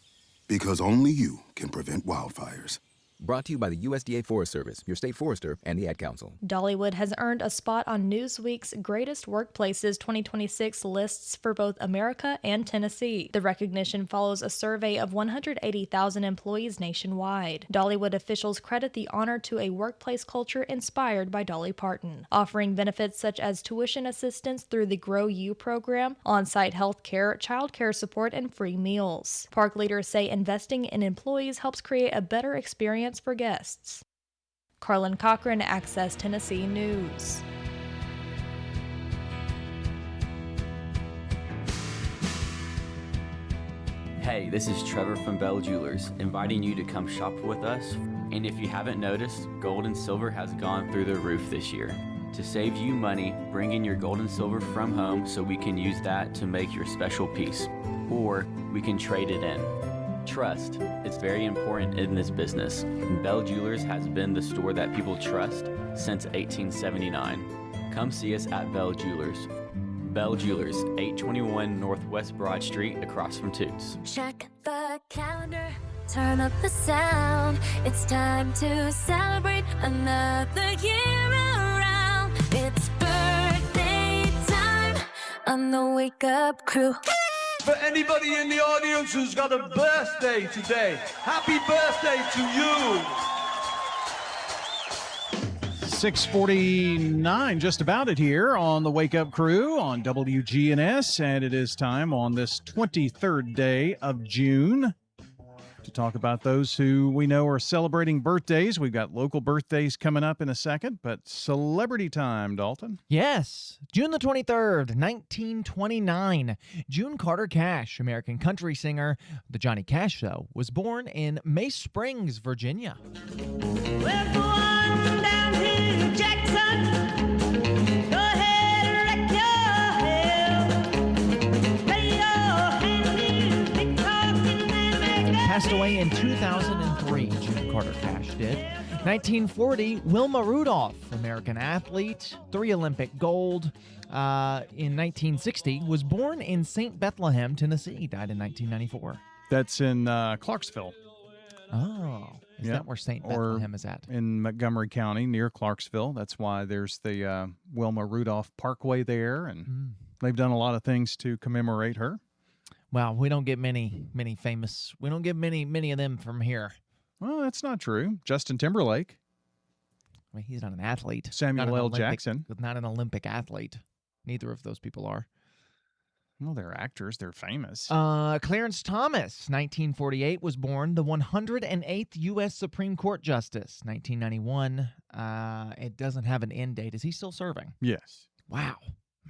Speaker 9: Because only you can prevent wildfires.
Speaker 7: Brought to you by the USDA Forest Service, your state forester, and the Ad Council.
Speaker 5: Dollywood has earned a spot on Newsweek's Greatest Workplaces 2026 lists for both America and Tennessee. The recognition follows a survey of 180,000 employees nationwide. Dollywood officials credit the honor to a workplace culture inspired by Dolly Parton, offering benefits such as tuition assistance through the Grow You program, on-site health care, child care support, and free meals. Park leaders say investing in employees helps create a better experience for guests. Carlin Cochran, Access Tennessee News.
Speaker 10: Hey, this is Trevor from Bell Jewelers, inviting you to come shop with us. And if you haven't noticed, gold and silver has gone through the roof this year. To save you money, bring in your gold and silver from home so we can use that to make your special piece. Or we can trade it in. Trust. It's very important in this business. Bell Jewelers has been the store that people trust since 1879. Come see us at Bell Jewelers. Bell Jewelers, 821 Northwest Broad Street, across from Toots.
Speaker 12: Check the calendar, turn up the sound. It's time to celebrate another year around. It's birthday time on the Wake Up Crew.
Speaker 1: For anybody in the audience who's got a birthday today, happy birthday to you.
Speaker 4: 6:49, just about it here on the Wake Up Crew on WGNS, and it is time on this 23rd day of June to talk about those who we know are celebrating birthdays. We've got local birthdays coming up in a second, but celebrity time, Dalton.
Speaker 27: Yes, June the 23rd, 1929. June Carter Cash, American country singer, The Johnny Cash Show, was born in May Springs, Virginia.
Speaker 1: We're going down to Jackson. Go ahead and wreck your hell. Lay your hand in pickpocketing and make
Speaker 27: Passed away in 2003, June Carter Cash did. 1940, Wilma Rudolph, American athlete, 3 Olympic gold. In 1960, was born in St. Bethlehem, Tennessee, died in 1994.
Speaker 4: That's in Clarksville.
Speaker 27: Oh, is that where St. Bethlehem is at?
Speaker 4: In Montgomery County, near Clarksville. That's why there's the Wilma Rudolph Parkway there, and they've done a lot of things to commemorate her.
Speaker 27: Well, we don't get many famous. We don't get many of them from here.
Speaker 4: Well, that's not true. Justin Timberlake.
Speaker 27: I mean, he's not an athlete.
Speaker 4: Samuel L. Jackson.
Speaker 27: Not an Olympic athlete. Neither of those people are.
Speaker 4: Well, they're actors. They're famous.
Speaker 27: Clarence Thomas, 1948, was born, the 108th U.S. Supreme Court Justice. 1991. It doesn't have an end date. Is he still serving?
Speaker 4: Yes.
Speaker 27: Wow.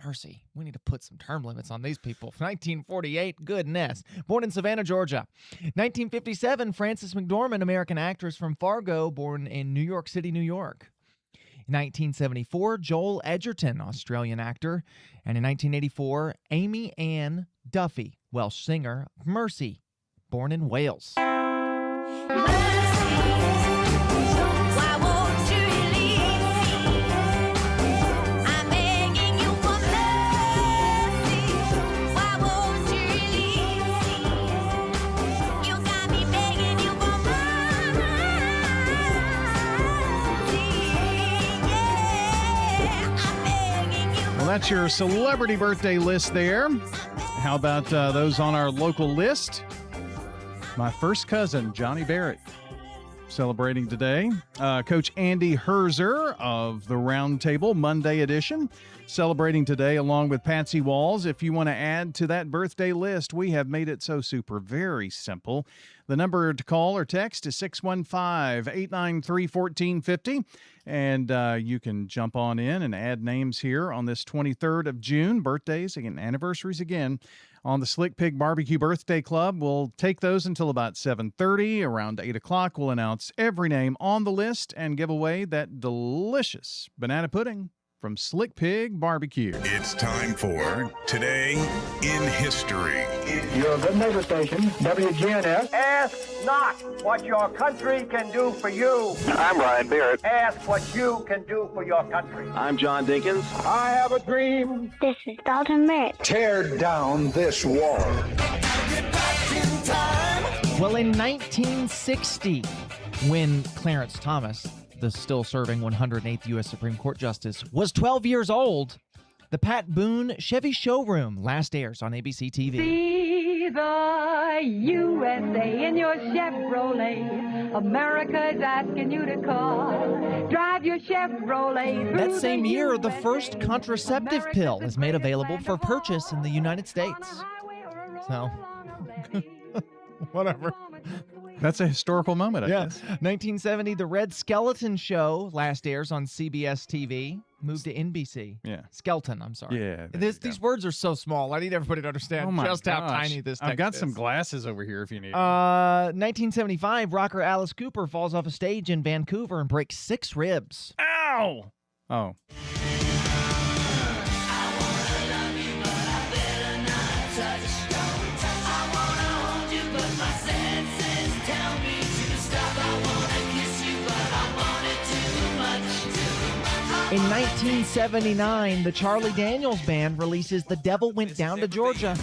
Speaker 27: Mercy, we need to put some term limits on these people. 1948, goodness. Born in Savannah, Georgia. 1957, Frances McDormand, American actress from Fargo, born in New York City, New York. 1974, Joel Edgerton, Australian actor. And in 1984, Amy Ann Duffy, Welsh singer, Mercy, born in Wales.
Speaker 4: That's your celebrity birthday list there. How about those on our local list? My first cousin, Johnny Barrett, celebrating today. Coach Andy Herzer of the Round Table Monday edition, celebrating today along with Patsy Walls. If you want to add to that birthday list, we have made it so super very simple. The number to call or text is 615-893-1450. And you can jump on in and add names here on this 23rd of June. Birthdays and anniversaries again on the Slick Pig Barbecue Birthday Club. We'll take those until about 7:30. Around 8 o'clock, we'll announce every name on the list and give away that delicious banana pudding from Slick Pig Barbecue.
Speaker 3: It's time for Today in History.
Speaker 13: Your good neighbor station, WGNS. Ask not what your country can do for you. I'm Ryan Barrett. Ask what you can do for your country.
Speaker 15: I'm John Dinkins.
Speaker 13: I have a dream.
Speaker 12: This is Dalton Merritt.
Speaker 13: Tear down this wall.
Speaker 27: Well, in 1960, when Clarence Thomas, the still-serving 108th U.S. Supreme Court Justice, was 12 years old, the Pat Boone Chevy Showroom last airs on ABC TV.
Speaker 16: See the USA in your Chevrolet. America's asking you to call. Drive your Chevrolet.
Speaker 27: That same year, the first contraceptive pill is made available for purchase in the United States. So, whatever.
Speaker 4: That's a historical moment, I guess.
Speaker 27: 1970, The Red Skeleton Show last airs on CBS TV. Moved to NBC.
Speaker 4: Yeah.
Speaker 27: Skeleton, I'm sorry.
Speaker 4: Yeah.
Speaker 27: These words are so small. I need everybody to understand just how tiny this text
Speaker 4: I've got
Speaker 27: is.
Speaker 4: some glasses over here if you need.
Speaker 27: 1975, rocker Alice Cooper falls off a stage in Vancouver and breaks 6 ribs.
Speaker 4: Ow! Oh.
Speaker 27: In 1979, the Charlie Daniels Band releases The Devil Went Down to Georgia.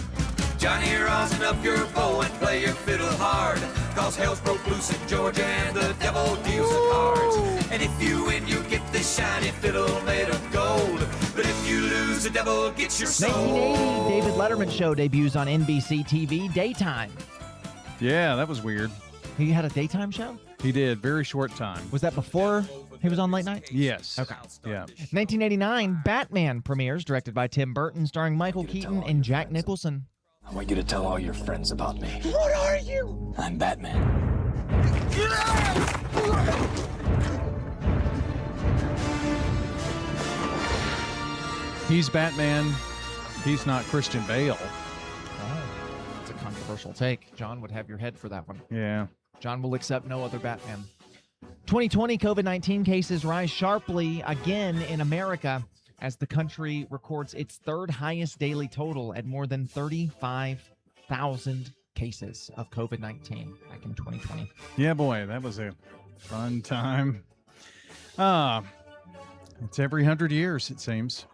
Speaker 1: Johnny, rosin up your bow and play your fiddle hard, cause hell's broke loose in Georgia and the devil deals the cards. And if you win, you get this shiny fiddle made of gold, but if you lose, the devil gets your soul.
Speaker 27: 1980, David Letterman Show debuts on NBC TV, daytime.
Speaker 4: Yeah, that was weird.
Speaker 27: He had a daytime show?
Speaker 4: He did, very short time.
Speaker 27: Was that before he was on late night?
Speaker 4: Yes.
Speaker 27: Okay.
Speaker 4: Yeah.
Speaker 27: 1989, Batman premieres, directed by Tim Burton, starring Michael Keaton and Jack Nicholson.
Speaker 15: I want you to tell all your friends about me.
Speaker 1: What are you?
Speaker 15: I'm Batman.
Speaker 4: He's Batman. He's not Christian Bale.
Speaker 27: Oh, that's a controversial take. John would have your head for that one.
Speaker 4: Yeah.
Speaker 27: John will accept no other Batman. 2020 COVID-19 cases rise sharply again in America as the country records its third highest daily total at more than 35,000 cases of COVID-19 back in 2020.
Speaker 4: Yeah, boy, that was a fun time. It's every 100 years, it seems.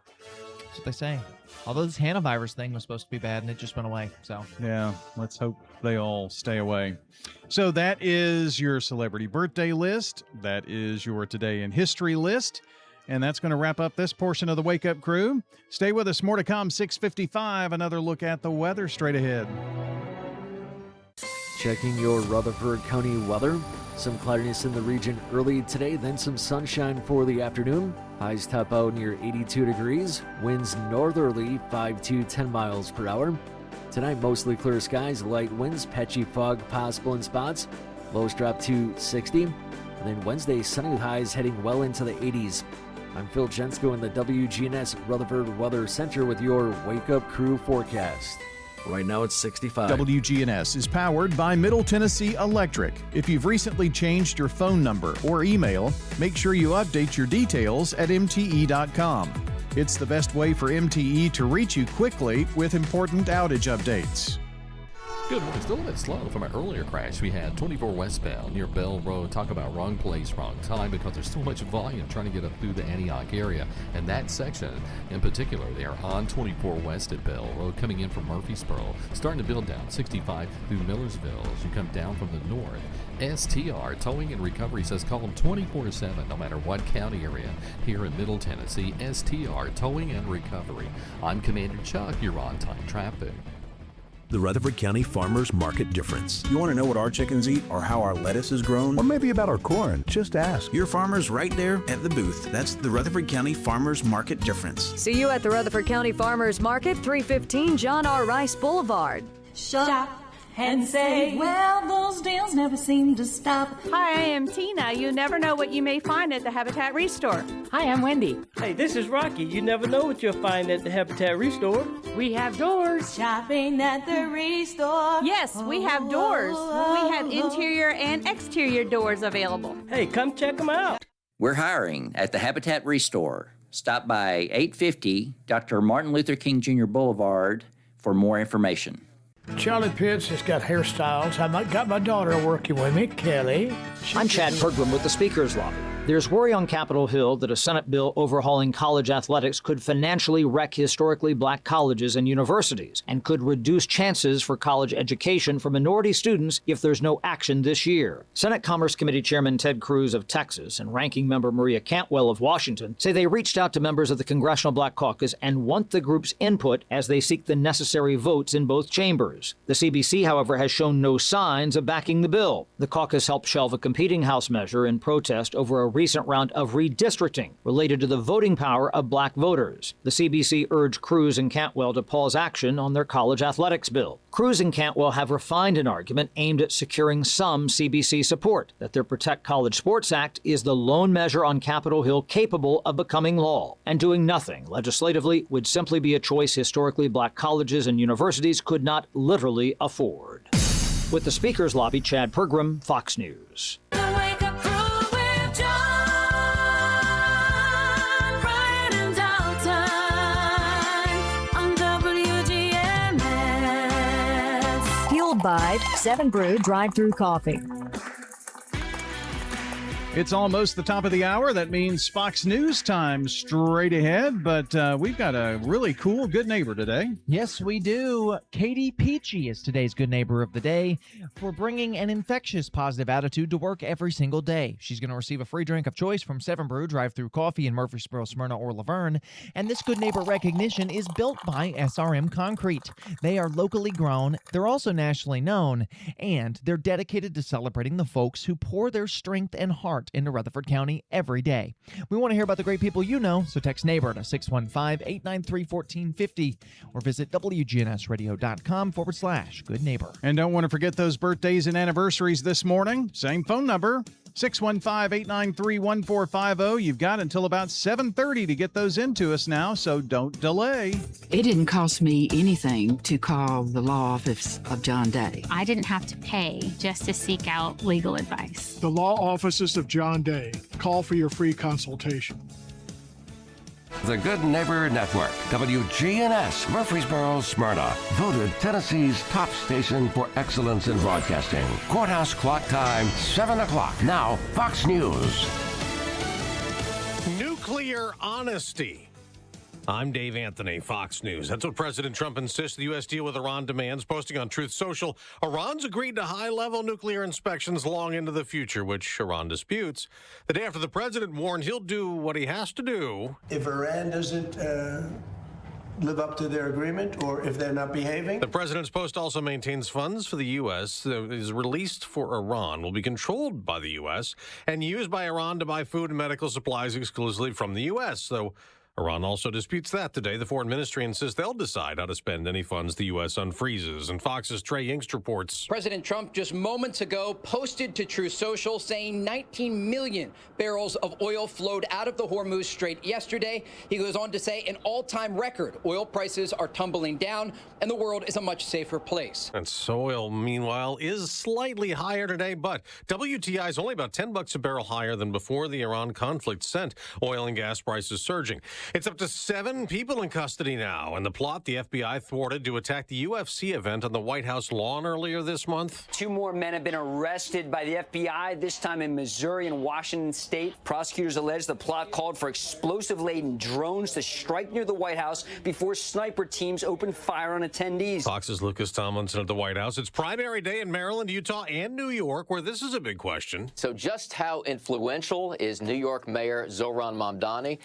Speaker 27: That's what they say. Although this hantavirus thing was supposed to be bad and it just went away. So
Speaker 4: yeah, let's hope they all stay away. So that is your celebrity birthday list. That is your Today in History list. And that's going to wrap up this portion of the Wake Up Crew. Stay with us. More to come. 6:55. Another look at the weather straight ahead.
Speaker 17: Checking your Rutherford County weather. Some cloudiness in the region early today, then some sunshine for the afternoon. Highs top out near 82 degrees. Winds northerly 5 to 10 miles per hour. Tonight, mostly clear skies, light winds, patchy fog possible in spots. Lows drop to 60. And then Wednesday, sunny with highs heading well into the 80s. I'm Phil Jensko in the WGNS Rutherford Weather Center with your Wake Up Crew forecast.
Speaker 6: Right now it's 65.
Speaker 4: WGNS is powered by Middle Tennessee Electric. If you've recently changed your phone number or email, make sure you update your details at MTE.com. It's the best way for MTE to reach you quickly with important outage updates.
Speaker 11: Good morning. Still a bit slow from an earlier crash. We had 24 westbound near Bell Road. Talk about wrong place, wrong time, because there's so much volume trying to get up through the Antioch area. And that section in particular, they are on 24 west at Bell Road, coming in from Murfreesboro, starting to build down 65 through Millersville as you come down from the north. STR Towing and Recovery says call them 24/7 no matter what county you're in here in Middle Tennessee. STR Towing and Recovery. I'm Commander Chuck. You're on time traffic.
Speaker 14: The Rutherford County Farmers Market Difference.
Speaker 18: You want to know what our chickens eat or how our lettuce is grown?
Speaker 14: Or maybe about our corn. Just ask.
Speaker 18: Your farmer's right there at the booth. That's the Rutherford County Farmers Market Difference.
Speaker 22: See you at the Rutherford County Farmers Market, 315 John R. Rice Boulevard.
Speaker 20: Shut up and say, well, those deals never seem to stop.
Speaker 24: Hi, I am Tina. You never know what you may find at the Habitat Restore. Hi, I'm Wendy.
Speaker 25: Hey, this is Rocky. You never know what you'll find at the Habitat Restore.
Speaker 24: We have doors.
Speaker 20: Shopping at the Restore.
Speaker 24: Yes, we have doors. We have interior and exterior doors available.
Speaker 25: Hey, come check them out.
Speaker 26: We're hiring at the Habitat Restore. Stop by 850 Dr. Martin Luther King Jr. Boulevard for more information.
Speaker 29: Charlie Pitts has got hairstyles. I got my daughter working with me, Kelly.
Speaker 30: I'm Chad Pergram with the Speaker's Lobby. There's worry on Capitol Hill that a Senate bill overhauling college athletics could financially wreck historically black colleges and universities and could reduce chances for college education for minority students if there's no action this year. Senate Commerce Committee Chairman Ted Cruz of Texas and Ranking Member Maria Cantwell of Washington say they reached out to members of the Congressional Black Caucus and want the group's input as they seek the necessary votes in both chambers. The CBC, however, has shown no signs of backing the bill. The caucus helped shelve a competing House measure in protest over a recent round of redistricting related to the voting power of black voters. The CBC urged Cruz and Cantwell to pause action on their college athletics bill. Cruz and Cantwell have refined an argument aimed at securing some CBC support, that their Protect College Sports Act is the lone measure on Capitol Hill capable of becoming law, and doing nothing legislatively would simply be a choice historically black colleges and universities could not literally afford. With the Speaker's Lobby, Chad Pergram, Fox News.
Speaker 22: By 7 Brew Drive-Thru Coffee.
Speaker 4: It's almost the top of the hour. That means Fox News time straight ahead, but we've got a really cool good neighbor today.
Speaker 27: Yes, we do. Katie Peachy is today's good neighbor of the day for bringing an infectious positive attitude to work every single day. She's going to receive a free drink of choice from 7 Brew Drive-Thru Coffee in Murfreesboro, Smyrna, or Laverne. And this good neighbor recognition is built by SRM Concrete. They are locally grown, they're also nationally known, and they're dedicated to celebrating the folks who pour their strength and heart into Rutherford County every day. We want to hear about the great people you know, so text neighbor to 615-893-1450 or visit WGNSradio.com/good neighbor.
Speaker 4: And don't want to forget those birthdays and anniversaries this morning. Same phone number, 615-893-1450. You've got until about 7:30 to get those into us now, so don't delay.
Speaker 31: It didn't cost me anything to call the law office of John Day.
Speaker 32: I didn't have to pay just to seek out legal advice.
Speaker 33: The law offices of John Day. Call for your free consultation.
Speaker 34: The Good Neighbor Network, WGNS, Murfreesboro, Smyrna, voted Tennessee's top station for excellence in broadcasting. Courthouse clock time, 7 o'clock. Now, Fox News.
Speaker 35: Nuclear honesty. I'm Dave Anthony, Fox News. That's what President Trump insists the U.S. deal with Iran demands, posting on Truth Social. Iran's agreed to high-level nuclear inspections long into the future, which Iran disputes. The day after the president warned he'll do what he has to do.
Speaker 36: If Iran doesn't live up to their agreement, or if they're not behaving.
Speaker 35: The president's post also maintains funds for the U.S. that is released for Iran will be controlled by the U.S. and used by Iran to buy food and medical supplies exclusively from the U.S., though Iran also disputes that today. The foreign ministry insists they'll decide how to spend any funds the U.S. unfreezes. And Fox's Trey Yingst reports.
Speaker 1: President Trump just moments ago posted to Truth Social saying 19 million barrels of oil flowed out of the Hormuz Strait yesterday. He goes on to say an all-time record. Oil prices are tumbling down and the world is a much safer place.
Speaker 35: And oil, meanwhile, is slightly higher today, but WTI is only about $10 a barrel higher than before the Iran conflict sent oil and gas prices surging. It's up to 7 people in custody now, and the plot the FBI thwarted to attack the UFC event on the White House lawn earlier this month.
Speaker 2: 2 more men have been arrested by the FBI, this time in Missouri and Washington State. Prosecutors allege the plot called for explosive-laden drones to strike near the White House before sniper teams opened fire on attendees.
Speaker 35: Fox's Lucas Tomlinson at the White House. It's primary day in Maryland, Utah, and New York, where this is a big question.
Speaker 3: So just how influential is New York Mayor Zohran Mamdani?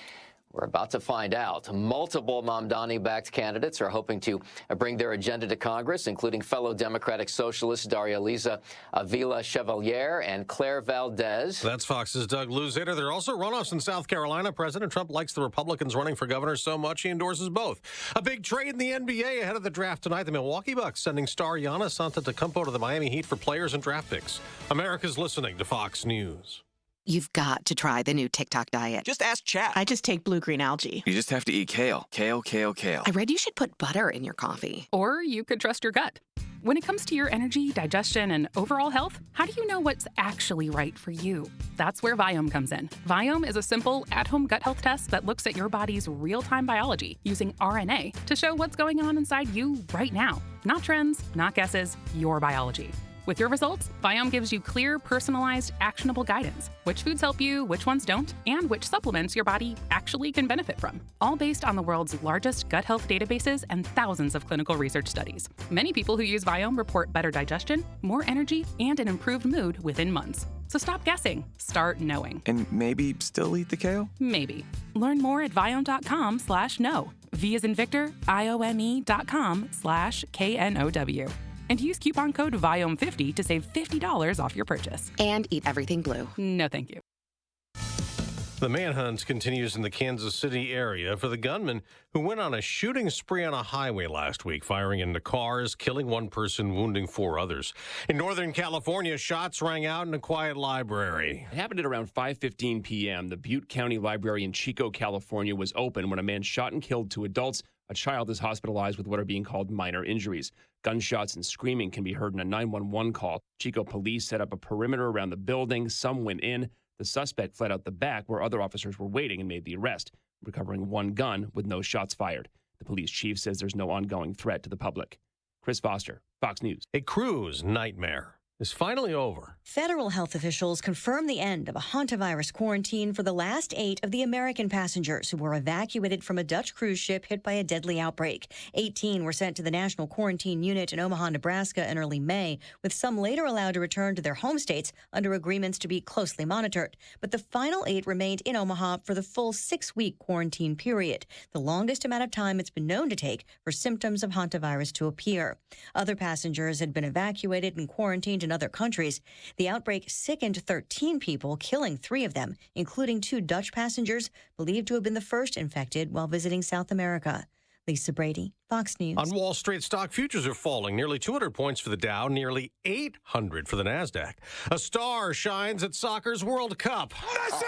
Speaker 3: We're about to find out. Multiple Mamdani-backed candidates are hoping to bring their agenda to Congress, including fellow Democratic Socialists Daria-Liza Avila-Chevalier and Claire Valdez.
Speaker 35: That's Fox's Doug Luzader. There are also runoffs in South Carolina. President Trump likes the Republicans running for governor so much he endorses both. A big trade in the NBA ahead of the draft tonight. The Milwaukee Bucks sending star Giannis Antetokounmpo to the Miami Heat for players and draft picks. America's listening to Fox News.
Speaker 5: You've got to try the new TikTok diet.
Speaker 7: Just ask chat.
Speaker 5: I just take blue-green algae.
Speaker 7: You just have to eat kale. Kale, kale, kale.
Speaker 5: I read you should put butter in your coffee.
Speaker 8: Or you could trust your gut. When it comes to your energy, digestion, and overall health, how do you know what's actually right for you? That's where Viome comes in. Viome is a simple, at-home gut health test that looks at your body's real-time biology using RNA to show what's going on inside you right now. Not trends, not guesses, your biology. With your results, Viome gives you clear, personalized, actionable guidance. Which foods help you, which ones don't, and which supplements your body actually can benefit from. All based on the world's largest gut health databases and thousands of clinical research studies. Many people who use Viome report better digestion, more energy, and an improved mood within months. So stop guessing. Start knowing.
Speaker 7: And maybe still eat the kale?
Speaker 8: Maybe. Learn more at Viome.com/know. V as in Victor, IOME.com/KNOW. And use coupon code VIOME50 to save $50 off your purchase.
Speaker 5: And eat everything blue.
Speaker 8: No, thank you.
Speaker 35: The manhunt continues in the Kansas City area for the gunman who went on a shooting spree on a highway last week, firing into cars, killing 1 person, wounding 4 others. In Northern California, shots rang out in a quiet library.
Speaker 9: It happened at around 5:15 p.m. The Butte County Library in Chico, California was open when a man shot and killed 2 adults. A child is hospitalized with what are being called minor injuries. Gunshots and screaming can be heard in a 911 call. Chico police set up a perimeter around the building. Some went in. The suspect fled out the back where other officers were waiting and made the arrest, recovering 1 gun with no shots fired. The police chief says there's no ongoing threat to the public. Chris Foster, Fox News.
Speaker 35: A cruise nightmare is finally over.
Speaker 10: Federal health officials confirmed the end of a hantavirus quarantine for the last 8 of the American passengers who were evacuated from a Dutch cruise ship hit by a deadly outbreak. 18 were sent to the National Quarantine Unit in Omaha, Nebraska in early May, with some later allowed to return to their home states under agreements to be closely monitored. But the final 8 remained in Omaha for the full 6-week quarantine period, the longest amount of time it's been known to take for symptoms of hantavirus to appear. Other passengers had been evacuated and quarantined in other countries. The outbreak sickened 13 people, killing 3 of them, including 2 Dutch passengers believed to have been the first infected while visiting South America. Lisa Brady, Fox News.
Speaker 35: On Wall Street, stock futures are falling. Nearly 200 points for the Dow, nearly 800 for the NASDAQ. A star shines at soccer's World Cup.
Speaker 12: Messi!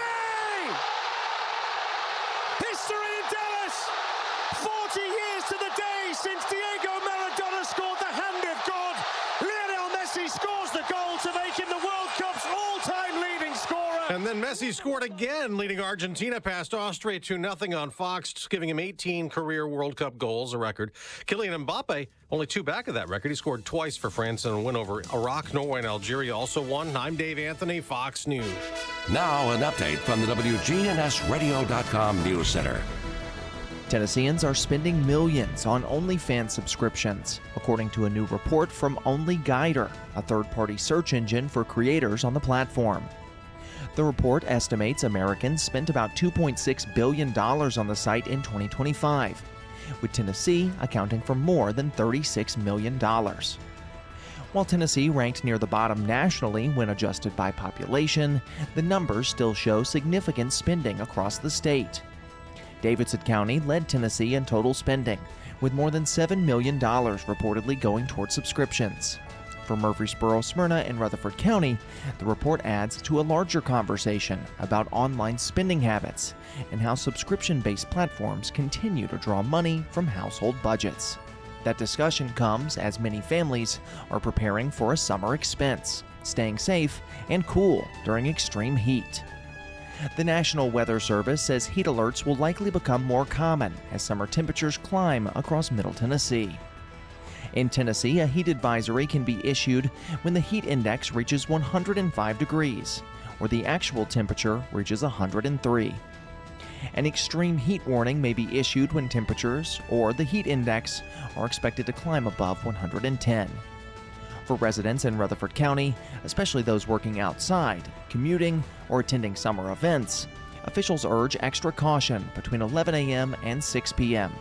Speaker 12: History in Dallas! 40 years to the day since Diego Maradona scored the hand of God. Lionel Messi scores the goal to make him the World Cup's all-time leading scorer.
Speaker 35: And then Messi scored again, leading Argentina past Austria 2-0 on Fox, giving him 18 career World Cup goals, a record. Kylian Mbappe, only 2 back of that record. He scored twice for France in a win over Iraq, Norway, and Algeria also won. I'm Dave Anthony, Fox News.
Speaker 34: Now an update from the WGNSradio.com News Center.
Speaker 27: Tennesseans are spending millions on OnlyFans subscriptions, according to a new report from OnlyGuider, a third-party search engine for creators on the platform. The report estimates Americans spent about $2.6 billion on the site in 2025, with Tennessee accounting for more than $36 million. While Tennessee ranked near the bottom nationally when adjusted by population, the numbers still show significant spending across the state. Davidson County led Tennessee in total spending, with more than $7 million reportedly going toward subscriptions. For Murfreesboro, Smyrna, and Rutherford County, the report adds to a larger conversation about online spending habits and how subscription-based platforms continue to draw money from household budgets. That discussion comes as many families are preparing for a summer expense, staying safe and cool during extreme heat. The National Weather Service says heat alerts will likely become more common as summer temperatures climb across Middle Tennessee. In Tennessee, a heat advisory can be issued when the heat index reaches 105 degrees, or the actual temperature reaches 103. An extreme heat warning may be issued when temperatures or the heat index are expected to climb above 110. For residents in Rutherford County, especially those working outside, commuting, or attending summer events, officials urge extra caution between 11 a.m. and 6 p.m.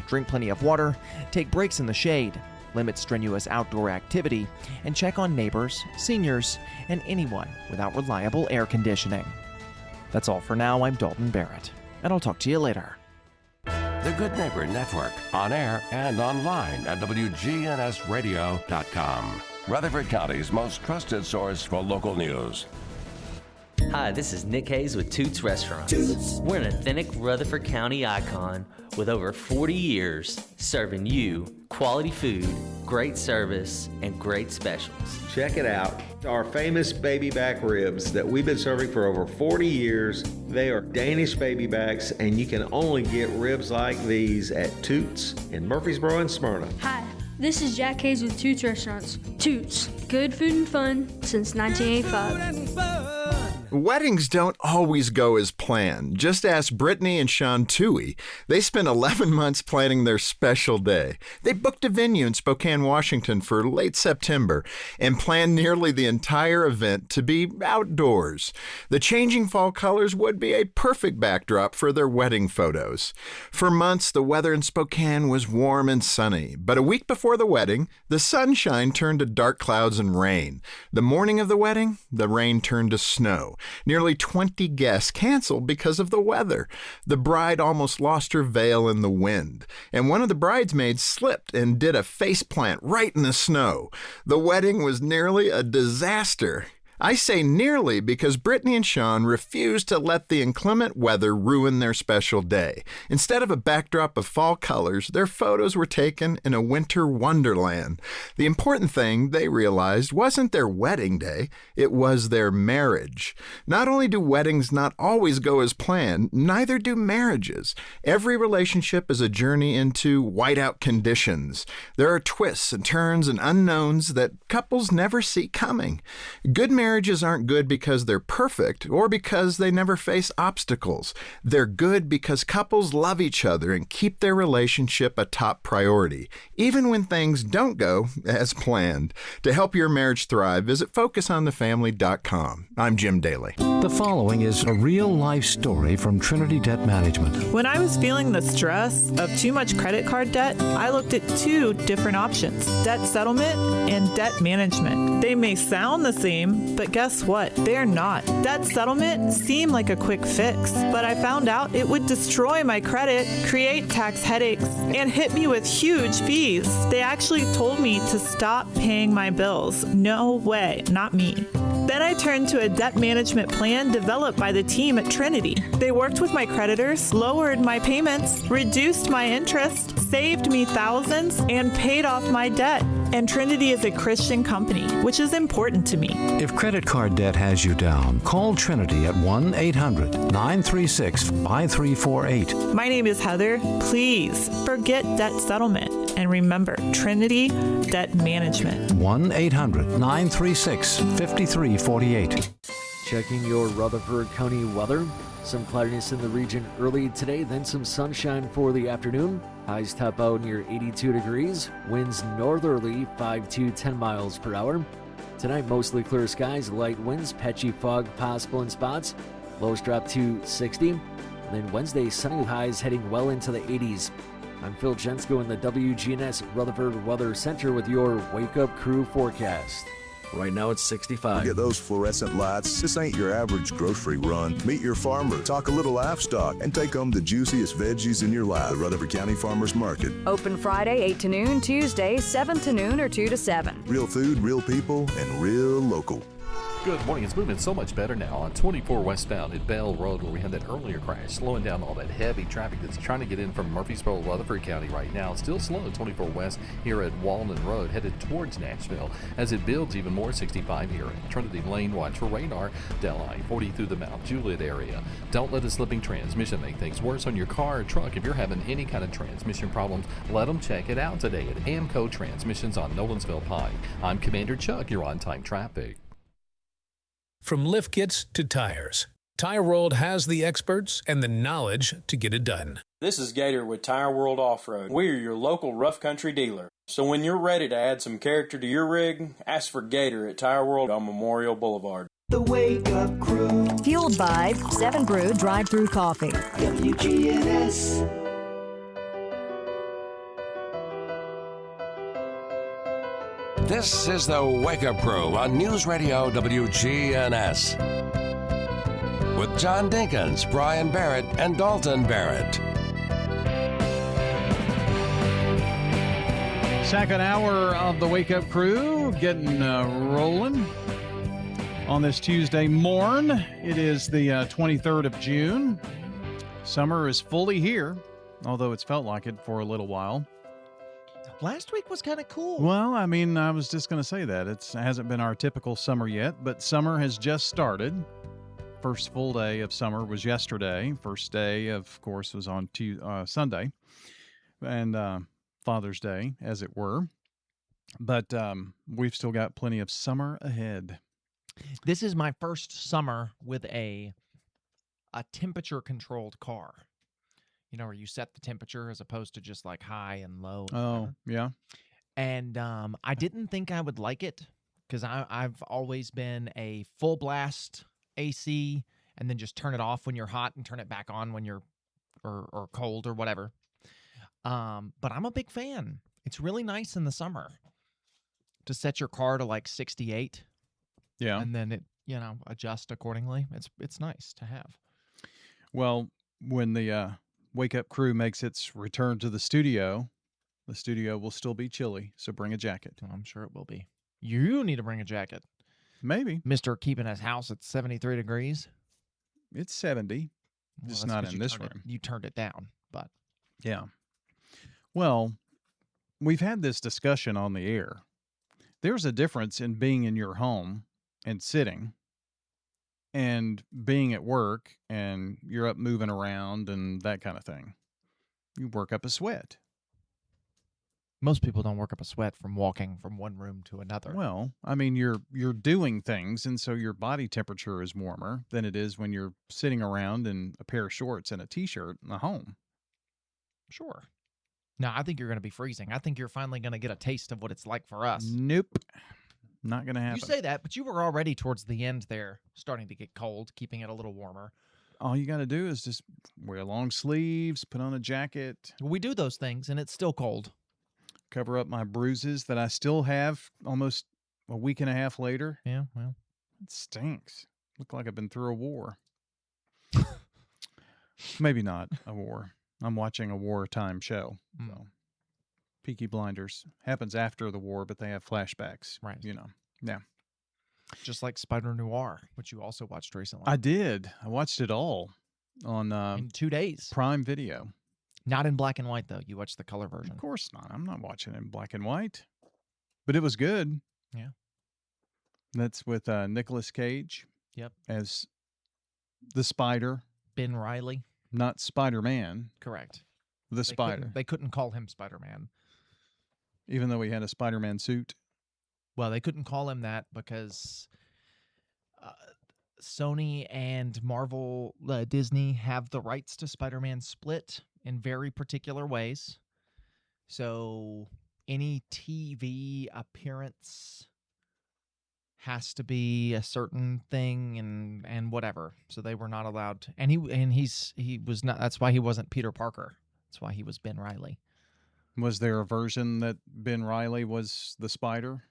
Speaker 27: Drink plenty of water, take breaks in the shade, limit strenuous outdoor activity, and check on neighbors, seniors, and anyone without reliable air conditioning. That's all for now. I'm Dalton Barrett, and I'll talk to you later.
Speaker 34: The Good Neighbor Network, on air and online at WGNSradio.com. Rutherford County's most trusted source for local news.
Speaker 6: Hi, this is Nick Hayes with Toots Restaurants. We're an authentic Rutherford County icon with over 40 years serving you quality food, great service, and great specials.
Speaker 11: Check it out. Our famous baby back ribs that we've been serving for over 40 years. They are Danish baby backs, and you can only get ribs like these at Toots in Murfreesboro and Smyrna.
Speaker 13: Hi, this is Jack Hayes with Toots Restaurants. Toots, good food and fun since 1985.
Speaker 14: Weddings don't always go as planned. Just ask Brittany and Sean Toohey. They spent 11 months planning their special day. They booked a venue in Spokane, Washington for late September and planned nearly the entire event to be outdoors. The changing fall colors would be a perfect backdrop for their wedding photos. For months, the weather in Spokane was warm and sunny, but a week before the wedding, the sunshine turned to dark clouds and rain. The morning of the wedding, the rain turned to snow. Nearly 20 guests canceled because of the weather. The bride almost lost her veil in the wind, and one of the bridesmaids slipped and did a faceplant right in the snow. The wedding was nearly a disaster. I say nearly because Brittany and Sean refused to let the inclement weather ruin their special day. Instead of a backdrop of fall colors, their photos were taken in a winter wonderland. The important thing, they realized, wasn't their wedding day, it was their marriage. Not only do weddings not always go as planned, neither do marriages. Every relationship is a journey into whiteout conditions. There are twists and turns and unknowns that couples never see coming. Good marriages aren't good because they're perfect or because they never face obstacles. They're good because couples love each other and keep their relationship a top priority, even when things don't go as planned. To help your marriage thrive, visit FocusOnTheFamily.com. I'm Jim Daly.
Speaker 15: The following is a real-life story from Trinity Debt Management.
Speaker 16: When I was feeling the stress of too much credit card debt, I looked at two different options: debt settlement and debt management. They may sound the same, but guess what? They're not. Debt settlement seemed like a quick fix, but I found out it would destroy my credit, create tax headaches, and hit me with huge fees. They actually told me to stop paying my bills. No way, not me. Then I turned to a debt management plan developed by the team at Trinity. They worked with my creditors, lowered my payments, reduced my interest, saved me thousands, and paid off my debt. And Trinity is a Christian company, which is important to me.
Speaker 15: If credit card debt has you down, call Trinity at 1-800-936-5348.
Speaker 16: My name is Heather. Please forget debt settlement and remember Trinity Debt Management.
Speaker 15: 1-800-936-5348.
Speaker 17: Checking your Rutherford County weather. Some cloudiness in the region early today, then some sunshine for the afternoon. Highs top out near 82 degrees. Winds northerly 5 to 10 miles per hour. Tonight, mostly clear skies, light winds, patchy fog possible in spots. Lows drop to 60. And then Wednesday, sunny highs heading well into the 80s. I'm Phil Jensko in the WGNS Rutherford Weather Center with your Wake Up Crew forecast.
Speaker 4: Right now it's 65.
Speaker 18: Get those fluorescent lights. This ain't your average grocery run. Meet your farmer, talk a little livestock, and take home the juiciest veggies in your life. The Rutherford County Farmers Market.
Speaker 19: Open Friday 8 to noon, Tuesday 7 to noon or 2 to 7.
Speaker 18: Real food, real people, and real local.
Speaker 20: Good morning. It's moving so much better now on 24 westbound at Bell Road, where we had that earlier crash, slowing down all that heavy traffic that's trying to get in from Murfreesboro, Rutherford County right now. It's still slow 24 west here at Walden Road, headed towards Nashville. As it builds even more, 65 here at Trinity Lane. Watch for radar. Delhi 40 through the Mount Juliet area. Don't let a slipping transmission make things worse on your car or truck. If you're having any kind of transmission problems, let them check it out today at Amco Transmissions on Nolensville Pike. I'm Commander Chuck. You're on time traffic.
Speaker 21: From lift kits to tires, Tire World has the experts and the knowledge to get it done.
Speaker 22: This is Gator with Tire World Off-Road. We are your local rough country dealer. So when you're ready to add some character to your rig, ask for Gator at Tire World on Memorial Boulevard.
Speaker 23: The Wake Up Crew.
Speaker 10: Fueled by 7 Brew Drive-Thru Coffee.
Speaker 23: WGNS.
Speaker 34: This is the Wake Up Crew on News Radio WGNS. With John Dinkins, Brian Barrett, and Dalton Barrett.
Speaker 24: Second hour of the Wake Up Crew getting rolling on this Tuesday morn. It is the 23rd of June. Summer is fully here, although it's felt like it for a little while.
Speaker 27: Last week was kind of cool.
Speaker 24: Well, I mean, I was just going to say that. It hasn't been our typical summer yet, but summer has just started. First full day of summer was yesterday. First day, of course, was on Sunday, and Father's Day, as it were. But we've still got plenty of summer ahead.
Speaker 27: This is my first summer with a temperature-controlled car. You know, where you set the temperature as opposed to just like high and low.
Speaker 24: Oh, yeah.
Speaker 27: And I didn't think I would like it because I've always been a full blast AC and then just turn it off when you're hot and turn it back on when you're or cold or whatever. But I'm a big fan. It's really nice in the summer to set your car to like 68.
Speaker 24: Yeah.
Speaker 27: And then it, adjust accordingly. It's nice to have.
Speaker 24: Well, when the Wake Up Crew makes its return to the studio will still be chilly, so bring a jacket.
Speaker 27: I'm sure it will be. You need to bring a jacket.
Speaker 24: Maybe.
Speaker 27: Mr. keeping his house at 73 degrees.
Speaker 24: It's 70, just not in this room.
Speaker 27: You turned it down, but.
Speaker 24: Yeah. Well, we've had this discussion on the air. There's a difference in being in your home and sitting and being at work and you're up moving around and that kind of thing. You work up a sweat.
Speaker 27: Most people don't work up a sweat from walking from one room to another.
Speaker 24: Well, I mean, you're doing things, and so your body temperature is warmer than it is when you're sitting around in a pair of shorts and a T-shirt in the home.
Speaker 27: Sure. No, I think you're going to be freezing. I think you're finally going to get a taste of what it's like for us.
Speaker 24: Nope. Not going to happen.
Speaker 27: You say that, but you were already towards the end there, starting to get cold, keeping it a little warmer.
Speaker 24: All you got to do is just wear long sleeves, put on a jacket.
Speaker 27: We do those things, and it's still cold.
Speaker 24: Cover up my bruises that I still have almost a week and a half later.
Speaker 27: Yeah, well.
Speaker 24: It stinks. Look like I've been through a war. Maybe not a war. I'm watching a wartime show. So. Peaky Blinders happens after the war, but they have flashbacks.
Speaker 27: Right.
Speaker 24: Yeah.
Speaker 27: Just like Spider Noir, which you also watched recently.
Speaker 24: I did. I watched it all on
Speaker 27: in 2 days.
Speaker 24: Prime Video.
Speaker 27: Not in black and white, though. You watched the color version.
Speaker 24: Of course not. I'm not watching it in black and white. But it was good.
Speaker 27: Yeah.
Speaker 24: That's with Nicolas Cage.
Speaker 27: Yep.
Speaker 24: As the Spider.
Speaker 27: Ben Reilly.
Speaker 24: Not Spider-Man.
Speaker 27: Correct.
Speaker 24: The Spider.
Speaker 27: They couldn't call him Spider-Man.
Speaker 24: Even though he had a Spider-Man suit?
Speaker 27: Well, they couldn't call him that because Sony and Marvel, Disney have the rights to Spider-Man split in very particular ways. So any TV appearance has to be a certain thing and whatever. So they were not allowed to, and he was not. That's why he wasn't Peter Parker. That's why he was Ben Reilly.
Speaker 24: Was there a version that Ben Reilly was the Spider?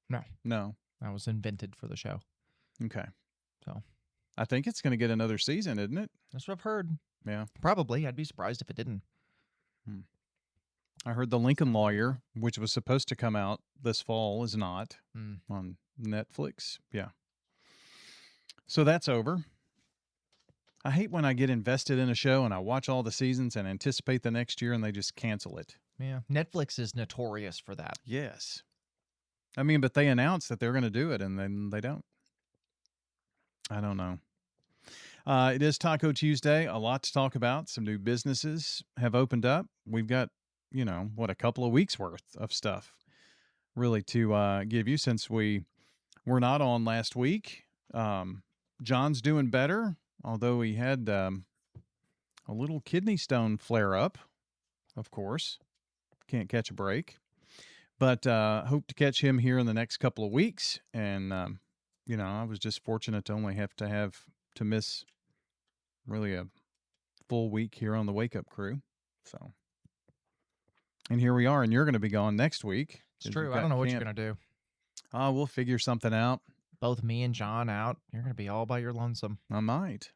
Speaker 27: No.
Speaker 24: No.
Speaker 27: That was invented for the show.
Speaker 24: Okay.
Speaker 27: So
Speaker 24: I think it's going to get another season, isn't it?
Speaker 27: that's what I've heard.
Speaker 24: Yeah.
Speaker 27: Probably. I'd be surprised if it didn't.
Speaker 24: I heard The Lincoln Lawyer, which was supposed to come out this fall, is not on Netflix. Yeah. So that's over. I hate when I get invested in a show and I watch all the seasons and anticipate the next year and they just cancel it.
Speaker 27: Yeah. Netflix is notorious for that.
Speaker 24: Yes. I mean, but they announce that they're going to do it and then they don't. I don't know. It is Taco Tuesday. A lot to talk about. Some new businesses have opened up. We've got, a couple of weeks worth of stuff really to give you since we were not on last week. John's doing better, although he had a little kidney stone flare up, of course. Can't catch a break. But hope to catch him here in the next couple of weeks. And, I was just fortunate to only have to miss really a full week here on the Wake Up Crew. So, and here we are, and you're going to be gone next week.
Speaker 27: It's true. I don't know what you're going to do.
Speaker 24: We'll figure something out.
Speaker 27: Both me and John out. You're going to be all by your lonesome.
Speaker 24: I might.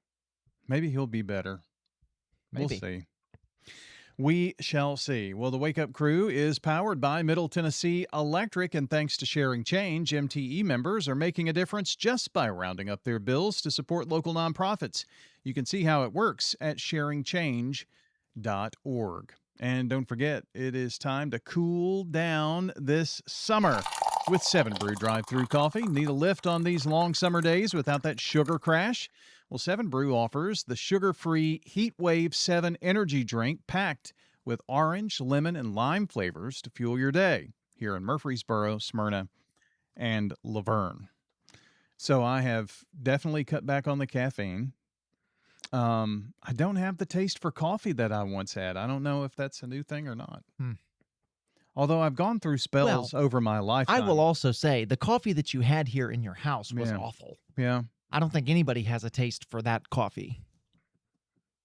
Speaker 24: Maybe he'll be better.
Speaker 27: Maybe.
Speaker 24: We'll see. We shall see. Well, the Wake Up Crew is powered by Middle Tennessee Electric, and thanks to Sharing Change, MTE members are making a difference just by rounding up their bills to support local nonprofits. You can see how it works at sharingchange.org. And don't forget, it is time to cool down this summer with 7 Brew drive-thru coffee. Need a lift on these long summer days without that sugar crash? Well, 7 Brew offers the sugar-free Heat Wave 7 energy drink packed with orange, lemon, and lime flavors to fuel your day here in Murfreesboro, Smyrna, and Laverne. So I have definitely cut back on the caffeine. I don't have the taste for coffee that I once had. I don't know if that's a new thing or not. Although I've gone through spells over my lifetime.
Speaker 27: I will also say the coffee that you had here in your house was awful.
Speaker 24: Yeah.
Speaker 27: I don't think anybody has a taste for that coffee.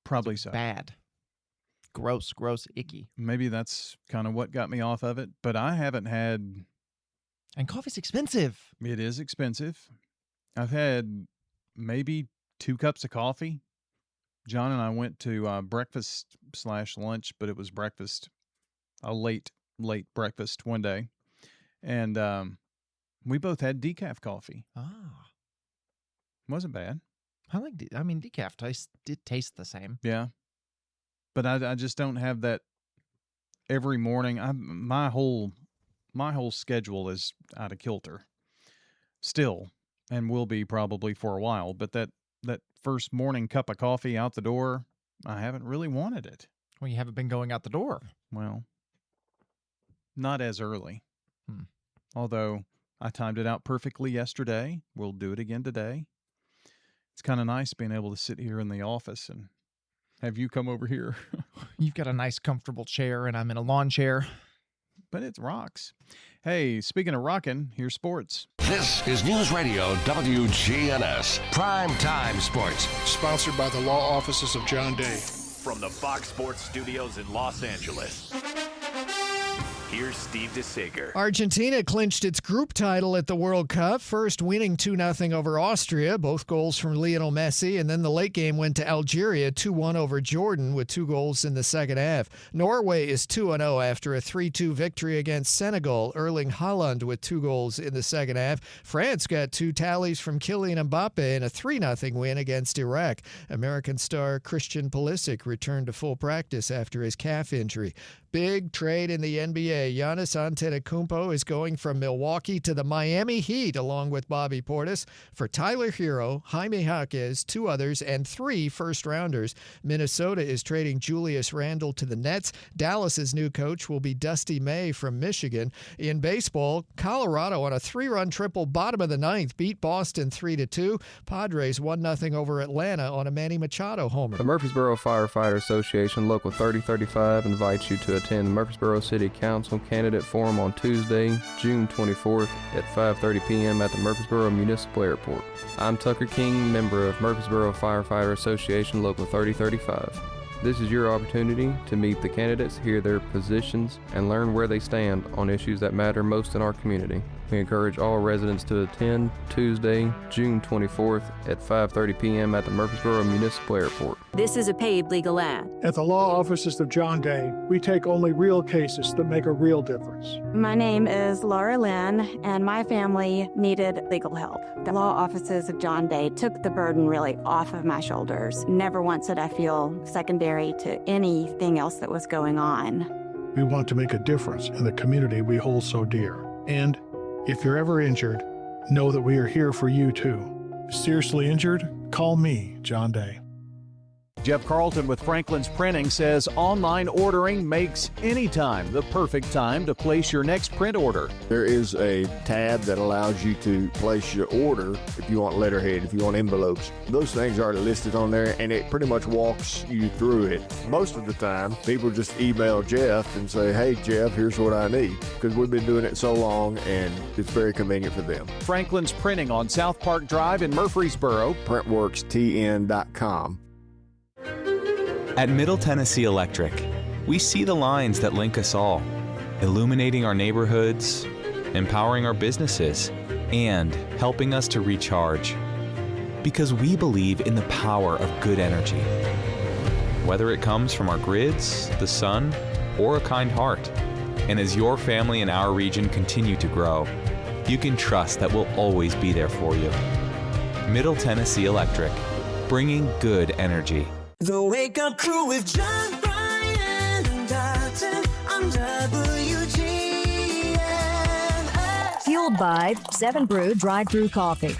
Speaker 24: Probably so.
Speaker 27: Bad. Gross, icky.
Speaker 24: Maybe that's kind of what got me off of it, but I haven't had...
Speaker 27: And coffee's expensive.
Speaker 24: It is expensive. I've had maybe 2 cups of coffee. John and I went to breakfast/lunch, but it was breakfast, a late breakfast one day. And we both had decaf coffee. Wasn't bad.
Speaker 27: Decaf did taste the same.
Speaker 24: Yeah. But I just don't have that every morning. My whole schedule is out of kilter still, and will be probably for a while. But that first morning cup of coffee out the door, I haven't really wanted it.
Speaker 27: Well, you haven't been going out the door.
Speaker 24: Well, not as early. Although I timed it out perfectly yesterday. We'll do it again today. It's kind of nice being able to sit here in the office and have you come over here.
Speaker 27: You've got a nice, comfortable chair, and I'm in a lawn chair.
Speaker 24: But it rocks. Hey, speaking of rocking, here's sports.
Speaker 34: This is News Radio WGNS Prime Time Sports.
Speaker 1: Sponsored by the law offices of John Day.
Speaker 2: From the Fox Sports Studios in Los Angeles, here's Steve DeSager.
Speaker 3: Argentina clinched its group title at the World Cup, first winning 2-0 over Austria, both goals from Lionel Messi, and then the late game went to Algeria 2-1 over Jordan with 2 goals in the second half. Norway is 2-0 after a 3-2 victory against Senegal, Erling Haaland with 2 goals in the second half. France got 2 tallies from Kylian Mbappe in a 3-0 win against Iraq. American star Christian Pulisic returned to full practice after his calf injury. Big trade in the NBA. Giannis Antetokounmpo is going from Milwaukee to the Miami Heat along with Bobby Portis for Tyler Hero, Jaime Jaquez, 2 others, and 3 first-rounders. Minnesota is trading Julius Randle to the Nets. Dallas's new coach will be Dusty May from Michigan. In baseball, Colorado on a 3-run triple bottom of the 9th beat Boston 3-2. Padres 1-0 over Atlanta on a Manny Machado homer.
Speaker 4: The Murfreesboro Firefighter Association Local 3035 invites you to attend the Murfreesboro City Council Candidate Forum on Tuesday, June 24th at 5:30 p.m. at the Murfreesboro Municipal Airport. I'm Tucker King, member of Murfreesboro Firefighter Association Local 3035. This is your opportunity to meet the candidates, hear their positions, and learn where they stand on issues that matter most in our community. We encourage all residents to attend Tuesday, June 24th at 5:30 p.m. at the Murfreesboro Municipal Airport.
Speaker 19: This is a paid legal ad.
Speaker 1: At the law offices of John Day, we take only real cases that make a real difference.
Speaker 5: My name is Laura Lynn, and my family needed legal help. The law offices of John Day took the burden really off of my shoulders. Never once did I feel secondary to anything else that was going on.
Speaker 1: We want to make a difference in the community we hold so dear. And if you're ever injured, know that we are here for you too. Seriously injured? Call me, John Day.
Speaker 6: Jeff Carlton with Franklin's Printing says online ordering makes any time the perfect time to place your next print order.
Speaker 7: There is a tab that allows you to place your order if you want letterhead, if you want envelopes. Those things are listed on there, and it pretty much walks you through it. Most of the time, people just email Jeff and say, hey, Jeff, here's what I need, because we've been doing it so long, and it's very convenient for them.
Speaker 6: Franklin's Printing on South Park Drive in Murfreesboro.
Speaker 7: PrintworksTN.com.
Speaker 8: At Middle Tennessee Electric, we see the lines that link us all, illuminating our neighborhoods, empowering our businesses, and helping us to recharge. Because we believe in the power of good energy. Whether it comes from our grids, the sun, or a kind heart. And as your family and our region continue to grow, you can trust that we'll always be there for you. Middle Tennessee Electric, bringing good energy.
Speaker 23: The Wake Up Crew with John Bryan and Dalton on WGNS.
Speaker 19: Fueled by 7 Brew Dry Brew Coffee.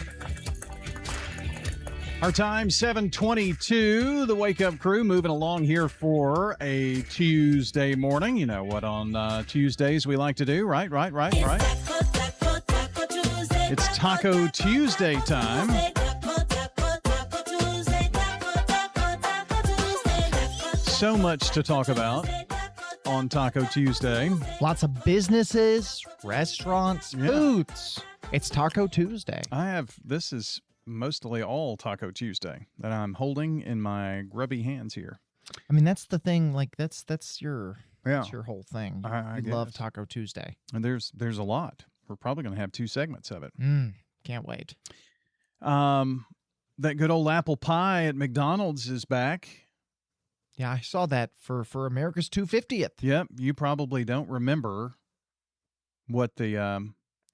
Speaker 24: Our time, 7:22. The Wake Up Crew moving along here for a Tuesday morning. You know what on Tuesdays we like to do, right? It's Taco Tuesday time. So much to talk about on Taco Tuesday.
Speaker 27: Lots of businesses, restaurants, foods. It's Taco Tuesday.
Speaker 24: This is mostly all Taco Tuesday that I'm holding in my grubby hands here.
Speaker 27: I mean, that's the thing. Like that's your whole thing.
Speaker 24: I
Speaker 27: love
Speaker 24: guess.
Speaker 27: Taco Tuesday.
Speaker 24: And there's a lot. We're probably going to have 2 segments of it.
Speaker 27: Can't wait.
Speaker 24: That good old apple pie at McDonald's is back.
Speaker 27: Yeah, I saw that for America's 250th.
Speaker 24: Yep, you probably don't remember what the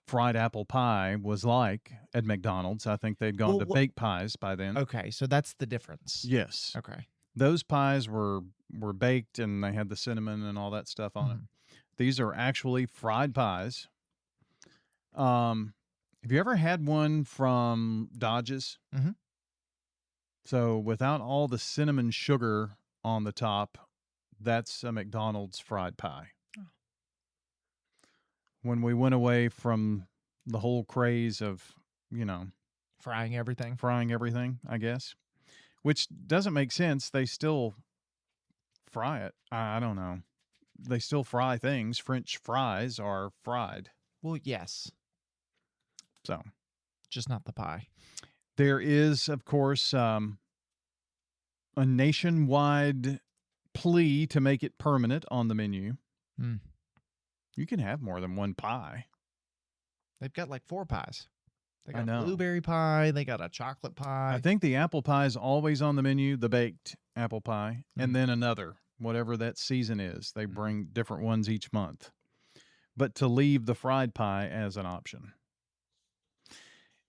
Speaker 24: fried apple pie was like at McDonald's. I think they'd gone to baked pies by then.
Speaker 27: Okay, so that's the difference.
Speaker 24: Yes.
Speaker 27: Okay.
Speaker 24: Those pies were baked, and they had the cinnamon and all that stuff on them. These are actually fried pies. Have you ever had one from Dodge's?
Speaker 27: Mm-hmm.
Speaker 24: So without all the cinnamon sugar on the top, that's a McDonald's fried pie. Oh. When we went away from the whole craze of,
Speaker 27: frying everything,
Speaker 24: I guess, which doesn't make sense. They still fry it. I don't know. They still fry things. French fries are fried.
Speaker 27: Well, yes.
Speaker 24: So,
Speaker 27: just not the pie.
Speaker 24: There is, of course, a nationwide plea to make it permanent on the menu. You can have more than one pie.
Speaker 27: They've got like 4 pies. They got
Speaker 24: I know.
Speaker 27: a blueberry pie. They got a chocolate pie.
Speaker 24: I think the apple pie is always on the menu, the baked apple pie, and then another, whatever that season is. They bring different ones each month. But to leave the fried pie as an option.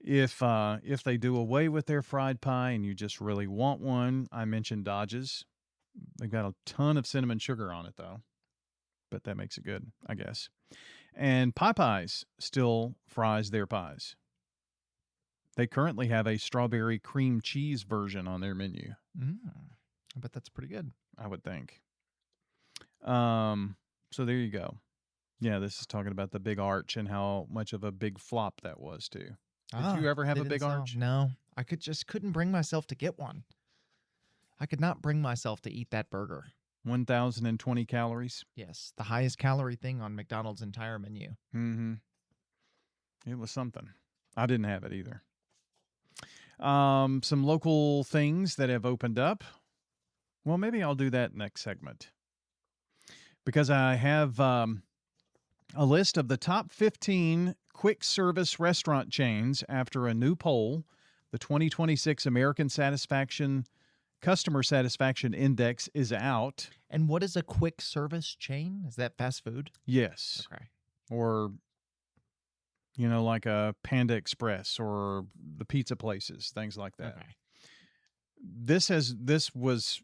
Speaker 24: If they do away with their fried pie and you just really want one, I mentioned Dodge's. They've got a ton of cinnamon sugar on it, though. But that makes it good, I guess. And Popeyes still fries their pies. They currently have a strawberry cream cheese version on their menu.
Speaker 27: I bet that's pretty good.
Speaker 24: I would think. So there you go. Yeah, this is talking about the big arch and how much of a big flop that was, too. Did you ever have a big arch?
Speaker 27: No. I couldn't bring myself to get one. I could not bring myself to eat that burger.
Speaker 24: 1,020 calories?
Speaker 27: Yes, the highest calorie thing on McDonald's entire menu.
Speaker 24: Mm-hmm. It was something. I didn't have it either. Some local things that have opened up. Well, maybe I'll do that next segment. Because I have a list of the top 15 quick service restaurant chains after a new poll. The 2026 American Customer Satisfaction Index is out.
Speaker 27: And what is a quick service chain? Is that fast food?
Speaker 24: Yes.
Speaker 27: Okay.
Speaker 24: Or, like a Panda Express or the pizza places, things like that.
Speaker 27: Okay.
Speaker 24: This was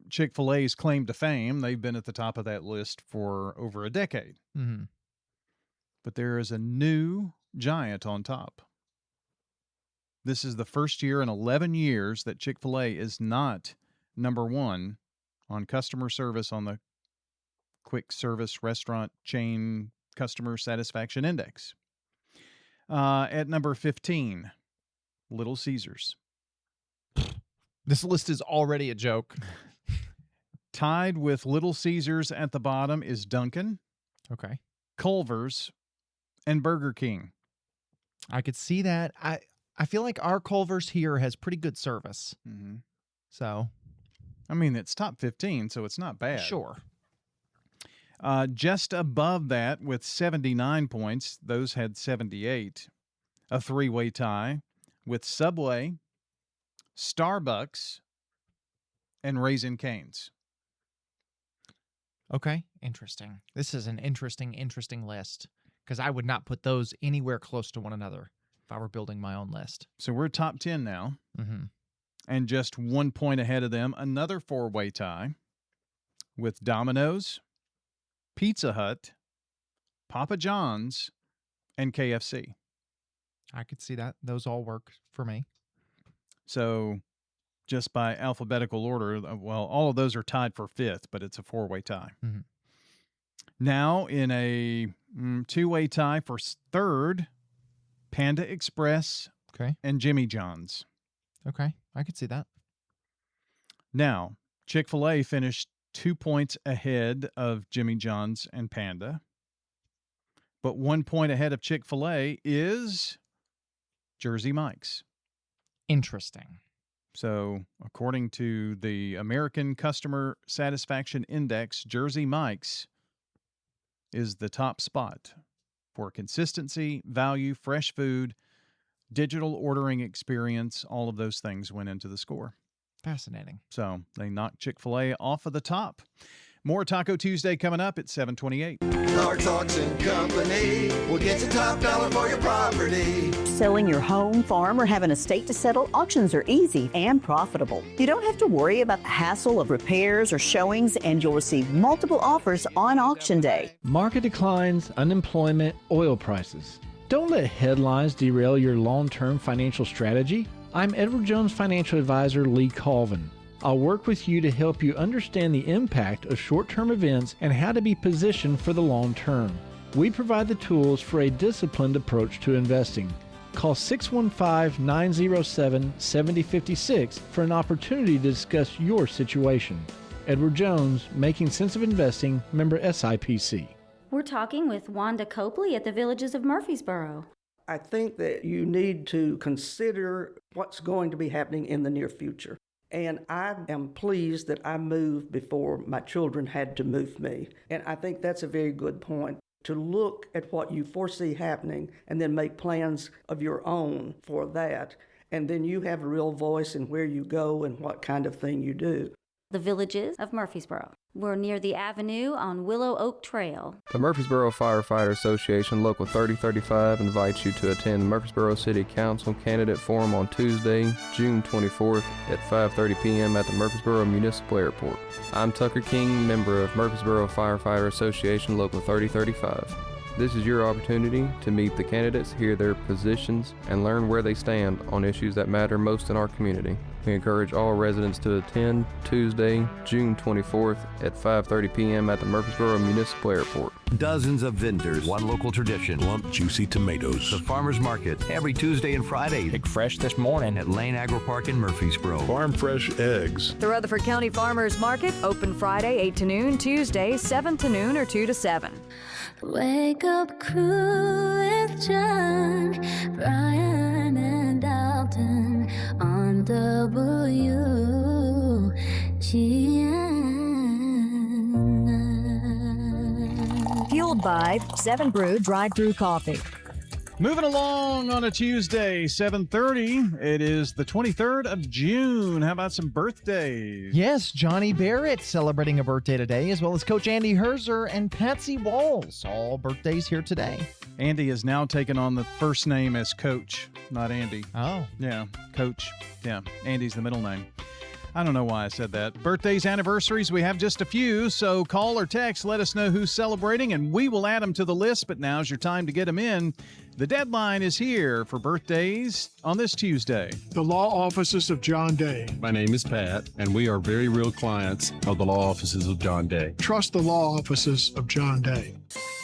Speaker 24: Chick-fil-A's claim to fame. They've been at the top of that list for over a decade.
Speaker 27: Mm-hmm.
Speaker 24: But there is a new giant on top. This is the first year in 11 years that Chick-fil-A is not number one on customer service on the quick service restaurant chain customer satisfaction index. At number 15, Little Caesars.
Speaker 27: This list is already a joke.
Speaker 24: Tied with Little Caesars at the bottom is Dunkin',
Speaker 27: Okay.
Speaker 24: Culver's, and Burger King.
Speaker 27: I could see that. I feel like our Culver's here has pretty good service.
Speaker 24: Mm-hmm.
Speaker 27: So,
Speaker 24: I mean, it's top 15, so it's not bad.
Speaker 27: sure.
Speaker 24: Just above that with 79 points, those had 78. A three-way tie with Subway, Starbucks, and Raising Cane's.
Speaker 27: Okay. Interesting. This is an interesting list because I would not put those anywhere close to one another if I were building my own list.
Speaker 24: So we're top 10 now.
Speaker 27: Mm-hmm.
Speaker 24: And just 1 point ahead of them, another four-way tie with Domino's, Pizza Hut, Papa John's, and KFC.
Speaker 27: I could see that. Those all work for me.
Speaker 24: So just by alphabetical order, well, all of those are tied for fifth, but it's a four-way tie.
Speaker 27: Mm-hmm.
Speaker 24: Now in a two-way tie for third, Panda Express and Jimmy John's.
Speaker 27: Okay. I could see that.
Speaker 24: Now, Chick-fil-A finished 2 points ahead of Jimmy John's and Panda. But 1 point ahead of Chick-fil-A is Jersey Mike's.
Speaker 27: Interesting.
Speaker 24: So, according to the American Customer Satisfaction Index, Jersey Mike's is the top spot for consistency, value, fresh food, digital ordering experience. All of those things went into the score.
Speaker 27: Fascinating.
Speaker 24: So they knocked Chick-fil-A off of the top. More Taco Tuesday coming up at 7:28.
Speaker 23: Lars Auction Company will get you top dollar for your property.
Speaker 9: Selling your home, farm, or have an estate to settle, auctions are easy and profitable. You don't have to worry about the hassle of repairs or showings, and you'll receive multiple offers on auction day.
Speaker 11: Market declines, unemployment, oil prices. Don't let headlines derail your long-term financial strategy. I'm Edward Jones Financial Advisor Lee Colvin. I'll work with you to help you understand the impact of short-term events and how to be positioned for the long term. We provide the tools for a disciplined approach to investing. Call 615-907-7056 for an opportunity to discuss your situation. Edward Jones, Making Sense of Investing, member SIPC.
Speaker 12: We're talking with Wanda Copley at the Villages of Murfreesboro.
Speaker 13: I think that you need to consider what's going to be happening in the near future. And I am pleased that I moved before my children had to move me. And I think that's a very good point, to look at what you foresee happening and then make plans of your own for that. And then you have a real voice in where you go and what kind of thing you do.
Speaker 12: The Villages of Murfreesboro. We're near the Avenue on Willow Oak Trail.
Speaker 4: The Murfreesboro Firefighter Association Local 3035 invites you to attend the Murfreesboro City Council Candidate Forum on Tuesday, June 24th at 5:30 p.m. at the Murfreesboro Municipal Airport. I'm Tucker King, member of Murfreesboro Firefighter Association Local 3035. This is your opportunity to meet the candidates, hear their positions, and learn where they stand on issues that matter most in our community. We encourage all residents to attend Tuesday, June 24th at 5:30 p.m. at the Murfreesboro Municipal Airport.
Speaker 14: Dozens of vendors, one local tradition.
Speaker 18: Plump, juicy tomatoes.
Speaker 14: The Farmers Market, every Tuesday and Friday.
Speaker 16: Pick fresh this morning
Speaker 14: at Lane Agro Park in Murfreesboro.
Speaker 18: Farm fresh eggs.
Speaker 19: The Rutherford County Farmers Market, open Friday 8 to noon, Tuesday 7 to noon or 2 to 7.
Speaker 23: Wake up crew with John, Brian, and Dalton on WGN.
Speaker 19: Fueled by 7 Brew Drive-Thru Coffee.
Speaker 24: Moving along on a Tuesday, 7:30. It is the 23rd of June. How about some birthdays?
Speaker 27: Yes, Johnny Barrett celebrating a birthday today, as well as Coach Andy Herzer and Patsy Walls. All birthdays here today.
Speaker 24: Andy has now taken on the first name as Coach, not Andy.
Speaker 27: Oh.
Speaker 24: Yeah, Coach. Yeah, Andy's the middle name. I don't know why I said that. Birthdays, anniversaries, we have just a few, so call or text, let us know who's celebrating, and we will add them to the list, but now's your time to get them in. The deadline is here for birthdays on this Tuesday.
Speaker 1: The law offices of John Day.
Speaker 15: My name is Pat, and we are very real clients of the law offices of John Day.
Speaker 1: Trust the law offices of John Day.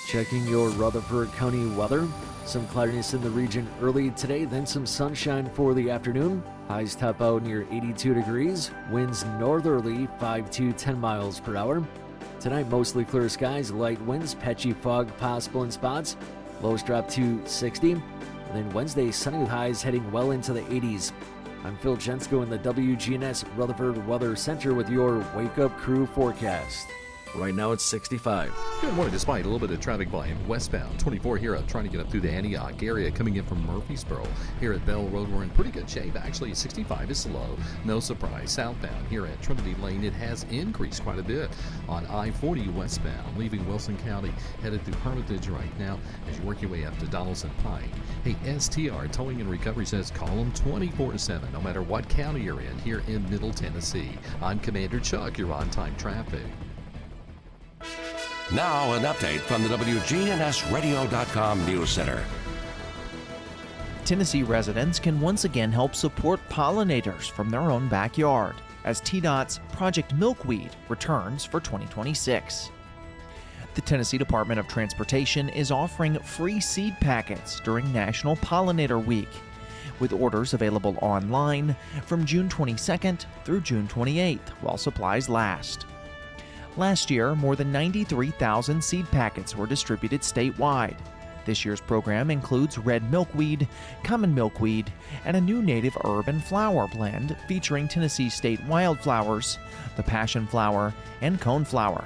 Speaker 16: Checking your Rutherford County weather. Some cloudiness in the region early today, then some sunshine for the afternoon. Highs top out near 82 degrees. Winds northerly 5 to 10 miles per hour. Tonight, mostly clear skies, light winds, patchy fog possible in spots. Lows drop to 60. And then Wednesday, sunny with highs heading well into the 80s. I'm Phil Jensko in the WGNS Rutherford Weather Center with your Wake Up Crew forecast.
Speaker 17: Right now it's 65.
Speaker 20: Good morning. Despite a little bit of traffic volume, westbound 24 here trying to get up through the Antioch area, coming in from Murfreesboro. Here at Bell Road, we're in pretty good shape. Actually, 65 is slow. No surprise. Southbound here at Trinity Lane, it has increased quite a bit. On I-40 westbound, leaving Wilson County, headed through Hermitage right now as you work your way up to Donaldson Pike. Hey, STR Towing and Recovery says call them 24/7, no matter what county you're in here in Middle Tennessee. I'm Commander Chuck, your on-time traffic.
Speaker 34: Now an update from the WGNSradio.com News Center.
Speaker 27: Tennessee residents can once again help support pollinators from their own backyard as TDOT's Project Milkweed returns for 2026. The Tennessee Department of Transportation is offering free seed packets during National Pollinator Week, with orders available online from June 22nd through June 28th while supplies last. Last year, more than 93,000 seed packets were distributed statewide. This year's program includes red milkweed, common milkweed, and a new native herb and flower blend featuring Tennessee state wildflowers, the passion flower, and coneflower.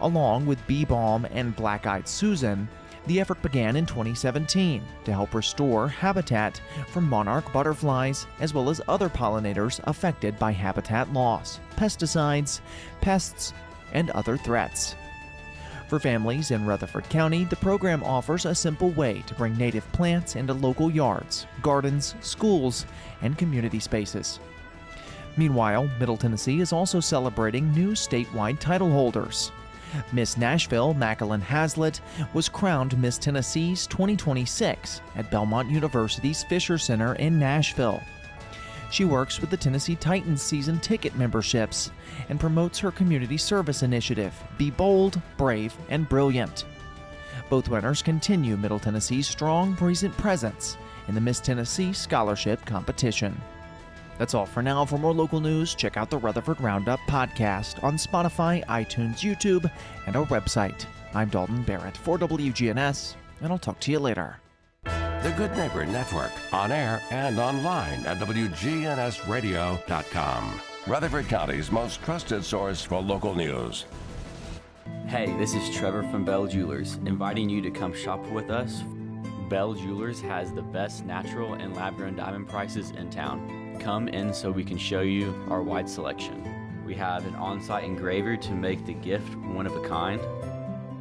Speaker 27: Along with bee balm and black-eyed Susan, the effort began in 2017 to help restore habitat for monarch butterflies as well as other pollinators affected by habitat loss, pesticides, pests, and other threats. For families in Rutherford County, the program offers a simple way to bring native plants into local yards, gardens, schools, and community spaces. Meanwhile, Middle Tennessee is also celebrating new statewide title holders. Miss Nashville, Macalyn Hazlitt, was crowned Miss Tennessee's 2026 at Belmont University's Fisher Center in Nashville. She works with the Tennessee Titans season ticket memberships and promotes her community service initiative, Be Bold, Brave, and Brilliant. Both winners continue Middle Tennessee's strong recent presence in the Miss Tennessee Scholarship Competition. That's all for now. For more local news, check out the Rutherford Roundup podcast on Spotify, iTunes, YouTube, and our website. I'm Dalton Barrett for WGNS, and I'll talk to you later.
Speaker 34: The Good Neighbor Network, on air and online at WGNSradio.com. Rutherford County's most trusted source for local news.
Speaker 21: Hey, this is Trevor from Bell Jewelers, inviting you to come shop with us. Bell Jewelers has the best natural and lab-grown diamond prices in town. Come in so we can show you our wide selection. We have an on-site engraver to make the gift one of a kind.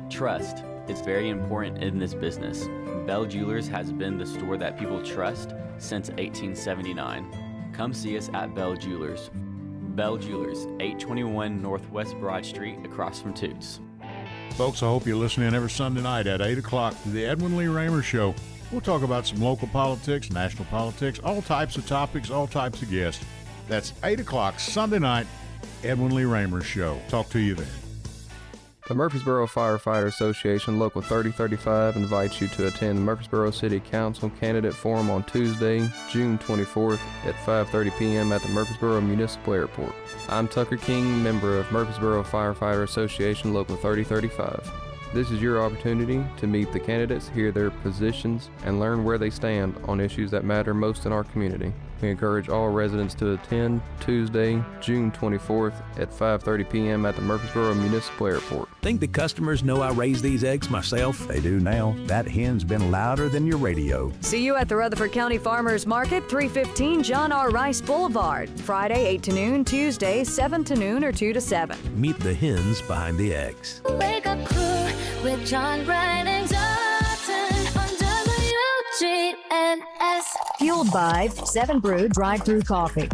Speaker 21: Trust. It's very important in this business. Bell Jewelers has been the store that people trust since 1879. Come see us at Bell Jewelers. Bell Jewelers, 821 Northwest Broad Street, across from Toots.
Speaker 22: Folks, I hope you listen in every Sunday night at 8 o'clock to the Edwin Lee Raymer Show. We'll talk about some local politics, national politics, all types of topics, all types of guests. That's 8 o'clock Sunday night, Edwin Lee Raymer Show. Talk to you then.
Speaker 4: The Murfreesboro Firefighter Association Local 3035 invites you to attend the Murfreesboro City Council Candidate Forum on Tuesday, June 24th at 5:30 p.m. at the Murfreesboro Municipal Airport. I'm Tucker King, member of Murfreesboro Firefighter Association Local 3035. This is your opportunity to meet the candidates, hear their positions, and learn where they stand on issues that matter most in our community. We encourage all residents to attend Tuesday, June 24th at 5:30 p.m. at the Murfreesboro Municipal Airport.
Speaker 17: Think the customers know I raise these eggs myself?
Speaker 14: They do now. That hen's been louder than your radio.
Speaker 19: See you at the Rutherford County Farmers Market, 315 John R. Rice Boulevard. Friday, 8 to noon. Tuesday, 7 to noon or 2 to 7.
Speaker 17: Meet the hens behind the eggs.
Speaker 23: Wake up crew with John Brian and Dalton on WGNS.
Speaker 19: Fueled by 7 Brew Drive-Thru Coffee.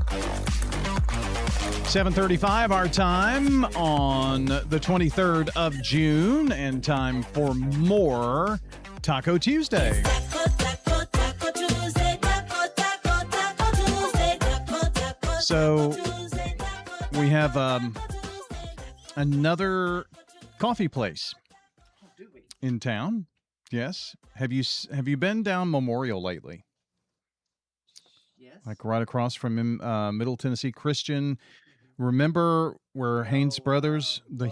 Speaker 24: 7:35 our time on the 23rd of June, and time for more Taco Tuesday. So we have another coffee place in town. Yes. Have you been down Memorial lately?
Speaker 27: Yes.
Speaker 24: Like right across from Middle Tennessee Christian. Remember where Haynes Brothers, no,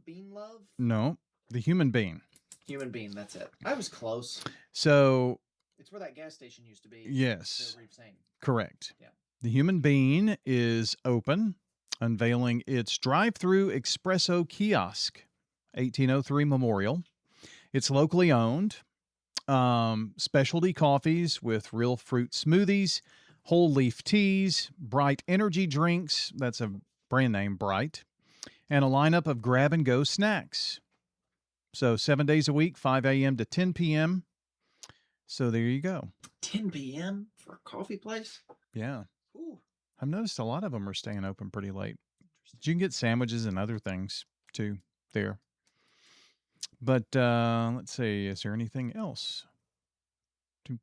Speaker 27: Bean Love?
Speaker 24: No, the Human Bean.
Speaker 27: Human Bean, that's it. I was close.
Speaker 24: So
Speaker 27: It's where that gas station used to be.
Speaker 24: yes,
Speaker 27: The Reef Saint.
Speaker 24: correct.
Speaker 27: Yeah.
Speaker 24: The Human Bean is open, unveiling its drive-through espresso kiosk, 1803 Memorial. It's locally owned. Specialty coffees with real fruit smoothies, whole leaf teas, Bright energy drinks, that's a brand name, Bright, and a lineup of grab-and-go snacks. So 7 days a week, 5 a.m. to 10 p.m. So there you go.
Speaker 27: 10 p.m. for a coffee place?
Speaker 24: Yeah.
Speaker 27: Ooh.
Speaker 24: I've noticed a lot of them are staying open pretty late. You can get sandwiches and other things, too, there. But let's see, is there anything else? I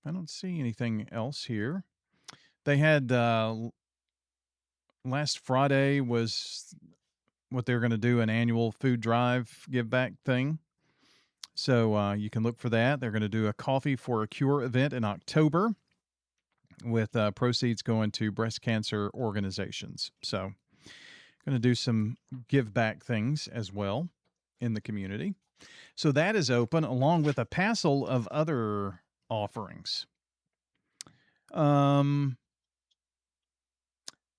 Speaker 24: don't see anything else here. They had last Friday was what they're going to do, an annual food drive give back thing. So you can look for that. They're going to do a Coffee for a Cure event in October with proceeds going to breast cancer organizations. So going to do some give back things as well in the community. So that is open along with a passel of other offerings.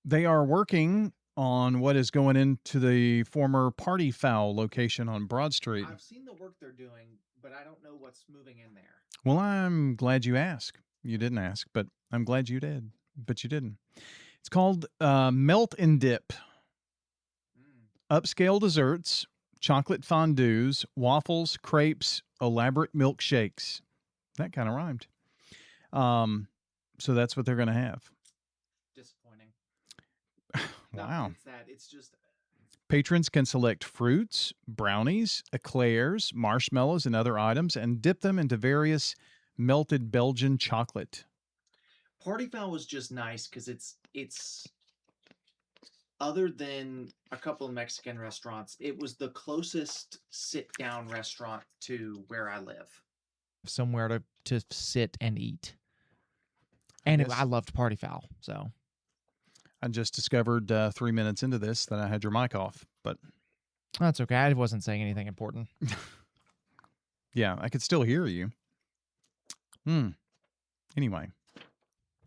Speaker 24: They are working on what is going into the former Party Foul location on Broad Street.
Speaker 27: I've seen the work they're doing, but I don't know what's moving in there.
Speaker 24: Well, I'm glad you asked. You didn't ask, but I'm glad you did. But you didn't. It's called Melt and Dip. Upscale desserts, chocolate fondues, waffles, crepes, elaborate milkshakes. That kind of rhymed. So that's what they're going to have.
Speaker 27: Disappointing.
Speaker 24: Wow.
Speaker 27: It's that. It's just.
Speaker 24: Patrons can select fruits, brownies, eclairs, marshmallows, and other items and dip them into various melted Belgian chocolate.
Speaker 27: Party Foul was just nice because it's other than a couple of Mexican restaurants, it was the closest sit-down restaurant to where I live. Somewhere to sit and eat. And I loved Party Foul, so.
Speaker 24: I just discovered 3 minutes into this that I had your mic off, but.
Speaker 27: That's okay. I wasn't saying anything important.
Speaker 24: Yeah, I could still hear you. Anyway,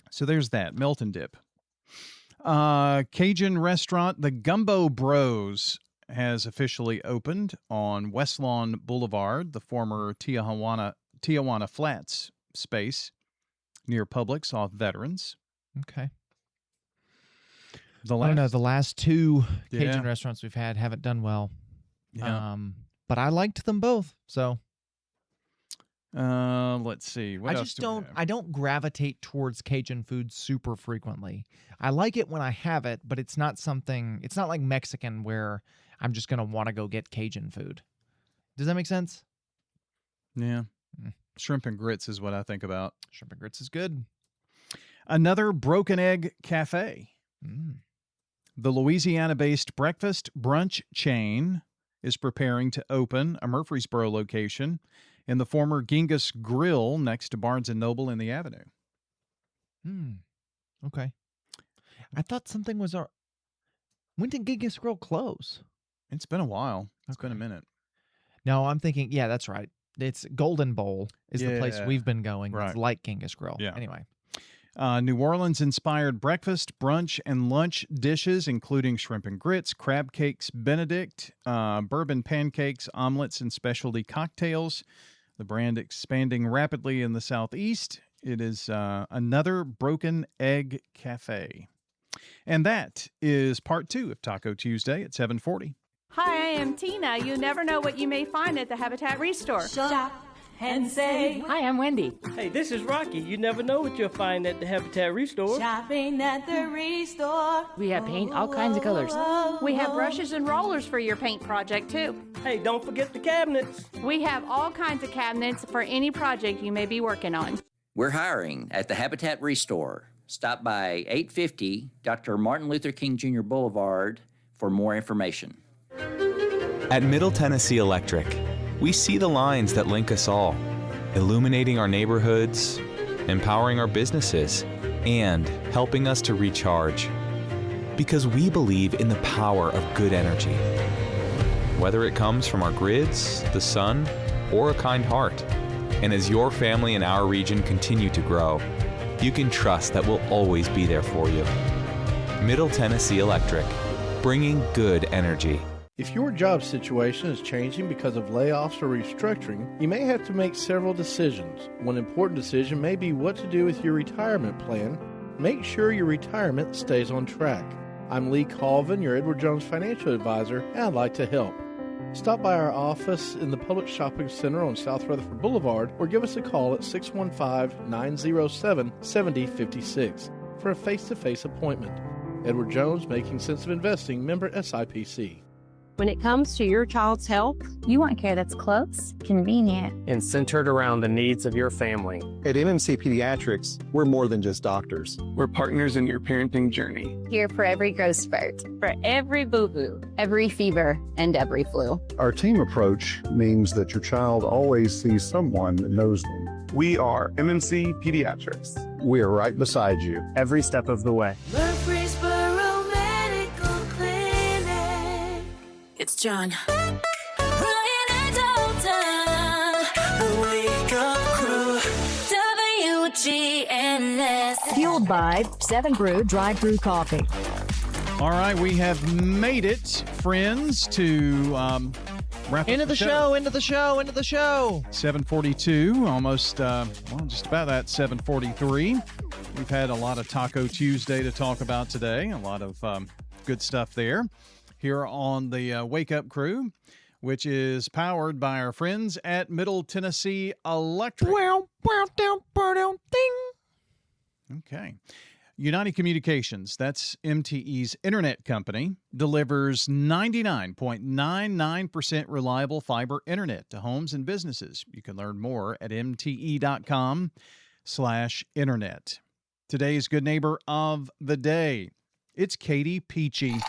Speaker 24: so there's that, Melt and Dip. Cajun restaurant, the Gumbo Bros, has officially opened on West Lawn Boulevard, the former Tijuana Flats space near Publix off Veterans.
Speaker 27: Okay. I don't know. The last two Cajun
Speaker 24: Yeah.
Speaker 27: restaurants we've had haven't done well.
Speaker 24: Yeah.
Speaker 27: But I liked them both. So
Speaker 24: let's see. What
Speaker 27: I
Speaker 24: else
Speaker 27: just
Speaker 24: do we
Speaker 27: don't.
Speaker 24: have?
Speaker 27: I don't gravitate towards Cajun food super frequently. I like it when I have it, but it's not something. It's not like Mexican where I'm just gonna want to go get Cajun food. Does that make sense?
Speaker 24: Yeah. Shrimp and grits is what I think about.
Speaker 27: Shrimp and grits is good.
Speaker 24: Another Broken Egg Cafe. The Louisiana-based breakfast brunch chain is preparing to open a Murfreesboro location in the former Genghis Grill next to Barnes & Noble in the Avenue.
Speaker 27: Okay. I thought something was our. When did Genghis Grill close?
Speaker 24: It's been a while. It's been a minute.
Speaker 27: No, I'm thinking. Yeah, that's right. It's Golden Bowl is the place
Speaker 24: Yeah.
Speaker 27: we've been going.
Speaker 24: Right.
Speaker 27: It's like Genghis Grill.
Speaker 24: Yeah.
Speaker 27: Anyway.
Speaker 24: New Orleans-inspired breakfast, brunch, and lunch dishes, including shrimp and grits, crab cakes Benedict, bourbon pancakes, omelets, and specialty cocktails. The brand expanding rapidly in the Southeast. It is another Broken Egg Cafe. And that is part 2 of Taco Tuesday at 7:40.
Speaker 2: Hi, I am Tina. You never know what you may find at the Habitat Restore.
Speaker 23: Shop and save.
Speaker 3: Hi, I'm Wendy.
Speaker 5: Hey, this is Rocky. You never know what you'll find at the Habitat Restore.
Speaker 23: Shopping at the Restore.
Speaker 3: We have paint, all kinds of colors.
Speaker 2: We have brushes and rollers for your paint project, too.
Speaker 5: Hey, don't forget the cabinets.
Speaker 2: We have all kinds of cabinets for any project you may be working on.
Speaker 6: We're hiring at the Habitat Restore. Stop by 850 Dr. Martin Luther King Jr. Boulevard for more information.
Speaker 8: At Middle Tennessee Electric, we see the lines that link us all, illuminating our neighborhoods, empowering our businesses, and helping us to recharge. Because we believe in the power of good energy. Whether it comes from our grids, the sun, or a kind heart. And as your family and our region continue to grow, you can trust that we'll always be there for you. Middle Tennessee Electric, bringing good energy.
Speaker 7: If your job situation is changing because of layoffs or restructuring, you may have to make several decisions. One important decision may be what to do with your retirement plan. Make sure your retirement stays on track. I'm Lee Colvin, your Edward Jones financial advisor, and I'd like to help. Stop by our office in the Public Shopping Center on South Rutherford Boulevard or give us a call at 615-907-7056 for a face-to-face appointment. Edward Jones, Making Sense of Investing, member SIPC.
Speaker 10: When it comes to your child's health,
Speaker 25: you want care that's close, convenient,
Speaker 26: and centered around the needs of your family.
Speaker 28: At MMC Pediatrics, we're more than just doctors.
Speaker 26: We're partners in your parenting journey.
Speaker 25: Here for every growth spurt, for every boo-boo, every fever, and every flu.
Speaker 28: Our team approach means that your child always sees someone that knows them.
Speaker 26: We are MMC Pediatrics.
Speaker 28: We are right beside you
Speaker 26: every step of the way.
Speaker 23: Murfreesboro Medical Clinic. It's John. Brian and Dalton. The Wake Up Crew. WGNS.
Speaker 19: Fueled by 7 Brew Drive-Thru Coffee.
Speaker 24: All right, we have made it, friends, to wrap
Speaker 27: Into
Speaker 24: up
Speaker 27: the show, into the show, into the show.
Speaker 24: 7:42, almost, just about that 7:43. We've had a lot of Taco Tuesday to talk about today, a lot of good stuff there. Here on the Wake Up Crew, which is powered by our friends at Middle Tennessee Electric. Okay. United Communications, that's MTE's internet company, delivers 99.99% reliable fiber internet to homes and businesses. You can learn more at mte.com/internet. Today's good neighbor of the day, it's Katie Peachy.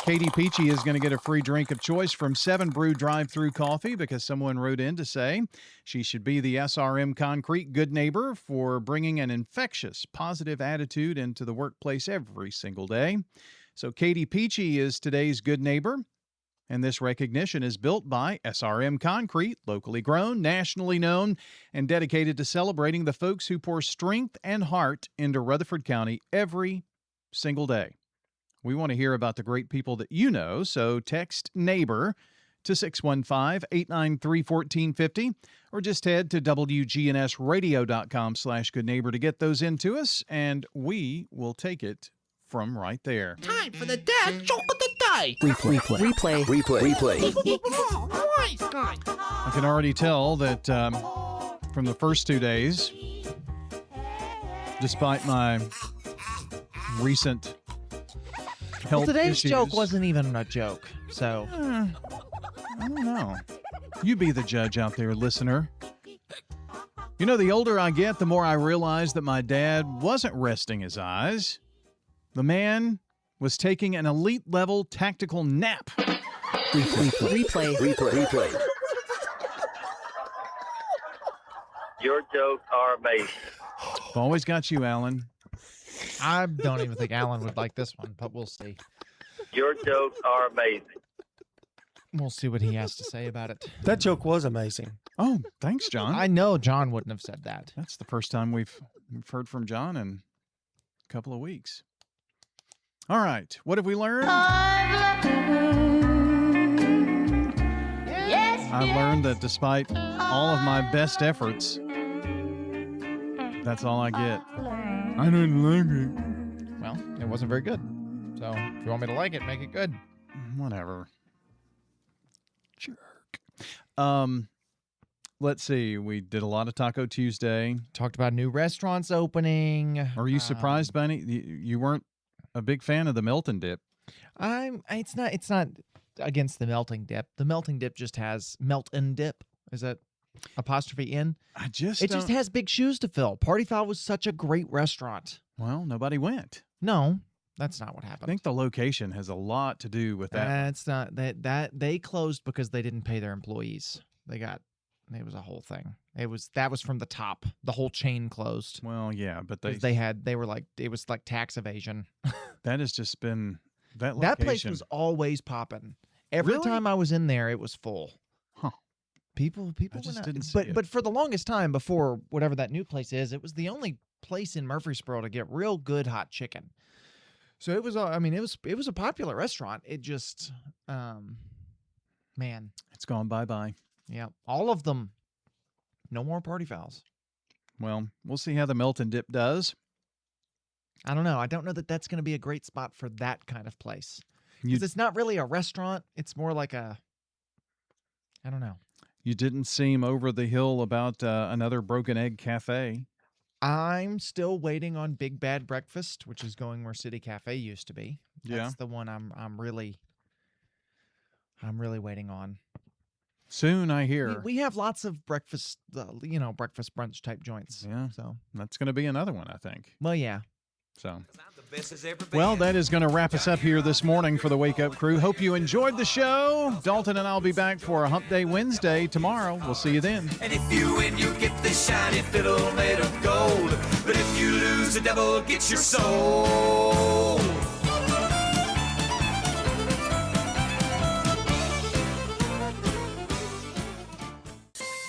Speaker 24: Katie Peachy is going to get a free drink of choice from 7 Brew Drive-Thru Coffee because someone wrote in to say she should be the SRM Concrete good neighbor for bringing an infectious, positive attitude into the workplace every single day. So Katie Peachy is today's good neighbor, and this recognition is built by SRM Concrete, locally grown, nationally known, and dedicated to celebrating the folks who pour strength and heart into Rutherford County every single day. We want to hear about the great people that you know, so text NEIGHBOR to 615-893-1450 or just head to WGNSradio.com/goodneighbor to get those into us, and we will take it from right there.
Speaker 23: Time for the dad joke of the day.
Speaker 19: Replay.
Speaker 24: I can already tell that from the first 2 days, despite my recent health
Speaker 27: Today's
Speaker 24: issues,
Speaker 27: joke wasn't even a joke, so
Speaker 24: I don't know. You be the judge out there, listener. You know, the older I get, the more I realize that my dad wasn't resting his eyes. The man was taking an elite-level tactical nap.
Speaker 19: Replay.
Speaker 29: Your jokes are amazing.
Speaker 24: Always got you, Alan.
Speaker 27: I don't even think Alan would like this one, but we'll see.
Speaker 29: Your jokes are amazing.
Speaker 27: We'll see what he has to say about it.
Speaker 1: That joke was amazing.
Speaker 24: Oh, thanks, John.
Speaker 27: I know John wouldn't have said that.
Speaker 24: That's the first time we've heard from John in a couple of weeks. All right. What have we learned? I learned that despite all of my best efforts, that's all I get. I didn't like it.
Speaker 27: Well, it wasn't very good. So if you want me to like it, make it good.
Speaker 24: Whatever. Jerk. Let's see. We did a lot of Taco Tuesday.
Speaker 27: Talked about new restaurants opening.
Speaker 24: Are you surprised, Bunny? You weren't a big fan of the Melton dip.
Speaker 27: It's not against the melting dip. The melting dip just has Melton dip. Is that apostrophe N?
Speaker 24: It just
Speaker 27: has big shoes to fill. Party Foul was such a great restaurant.
Speaker 24: Well, nobody went.
Speaker 27: No, that's not what happened.
Speaker 24: I think the location has a lot to do with that.
Speaker 27: That's not that they closed because they didn't pay their employees. It was a whole thing. That was from the top. The whole chain closed.
Speaker 24: Well, yeah, but
Speaker 27: they were like, it was like tax evasion.
Speaker 24: That has just been that location.
Speaker 27: That place was always popping. Every time I was in there, it was full.
Speaker 24: Huh.
Speaker 27: People
Speaker 24: I just didn't see it.
Speaker 27: But for the longest time, before whatever that new place is, it was the only place in Murfreesboro to get real good hot chicken. So it was. It was a popular restaurant. It just, man,
Speaker 24: it's gone bye-bye.
Speaker 27: Yeah, all of them. No more Party Fouls.
Speaker 24: Well, we'll see how the Melton dip does.
Speaker 27: I don't know. I don't know that that's going to be a great spot for that kind of place. Because it's not really a restaurant. It's more like I don't know.
Speaker 24: You didn't seem over the hill about another Broken Egg Cafe.
Speaker 27: I'm still waiting on Big Bad Breakfast, which is going where City Cafe used to be. That's the one I'm really waiting on.
Speaker 24: Soon, I hear.
Speaker 27: We have lots of breakfast, breakfast brunch type joints.
Speaker 24: Yeah.
Speaker 27: So
Speaker 24: that's going to be another one, I think.
Speaker 27: Well, yeah.
Speaker 24: So, well, that is going to wrap us up here this morning for the Wake Up Crew. Hope you enjoyed the show. Dalton and I'll be back for a Hump Day Wednesday tomorrow. We'll see you then.
Speaker 23: And if you win, you get this shiny fiddle made of gold. But if you lose, the devil gets your soul.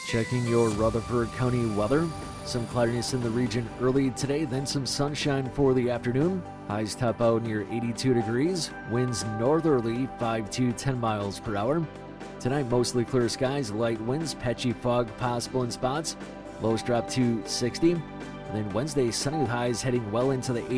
Speaker 9: Checking your Rutherford County weather. Some cloudiness in the region early today, then some sunshine for the afternoon. Highs top out near 82 degrees. Winds northerly 5 to 10 miles per hour. Tonight, mostly clear skies, light winds, patchy fog possible in spots. Lows drop to 60. And then Wednesday, sunny with highs heading well into the 80s.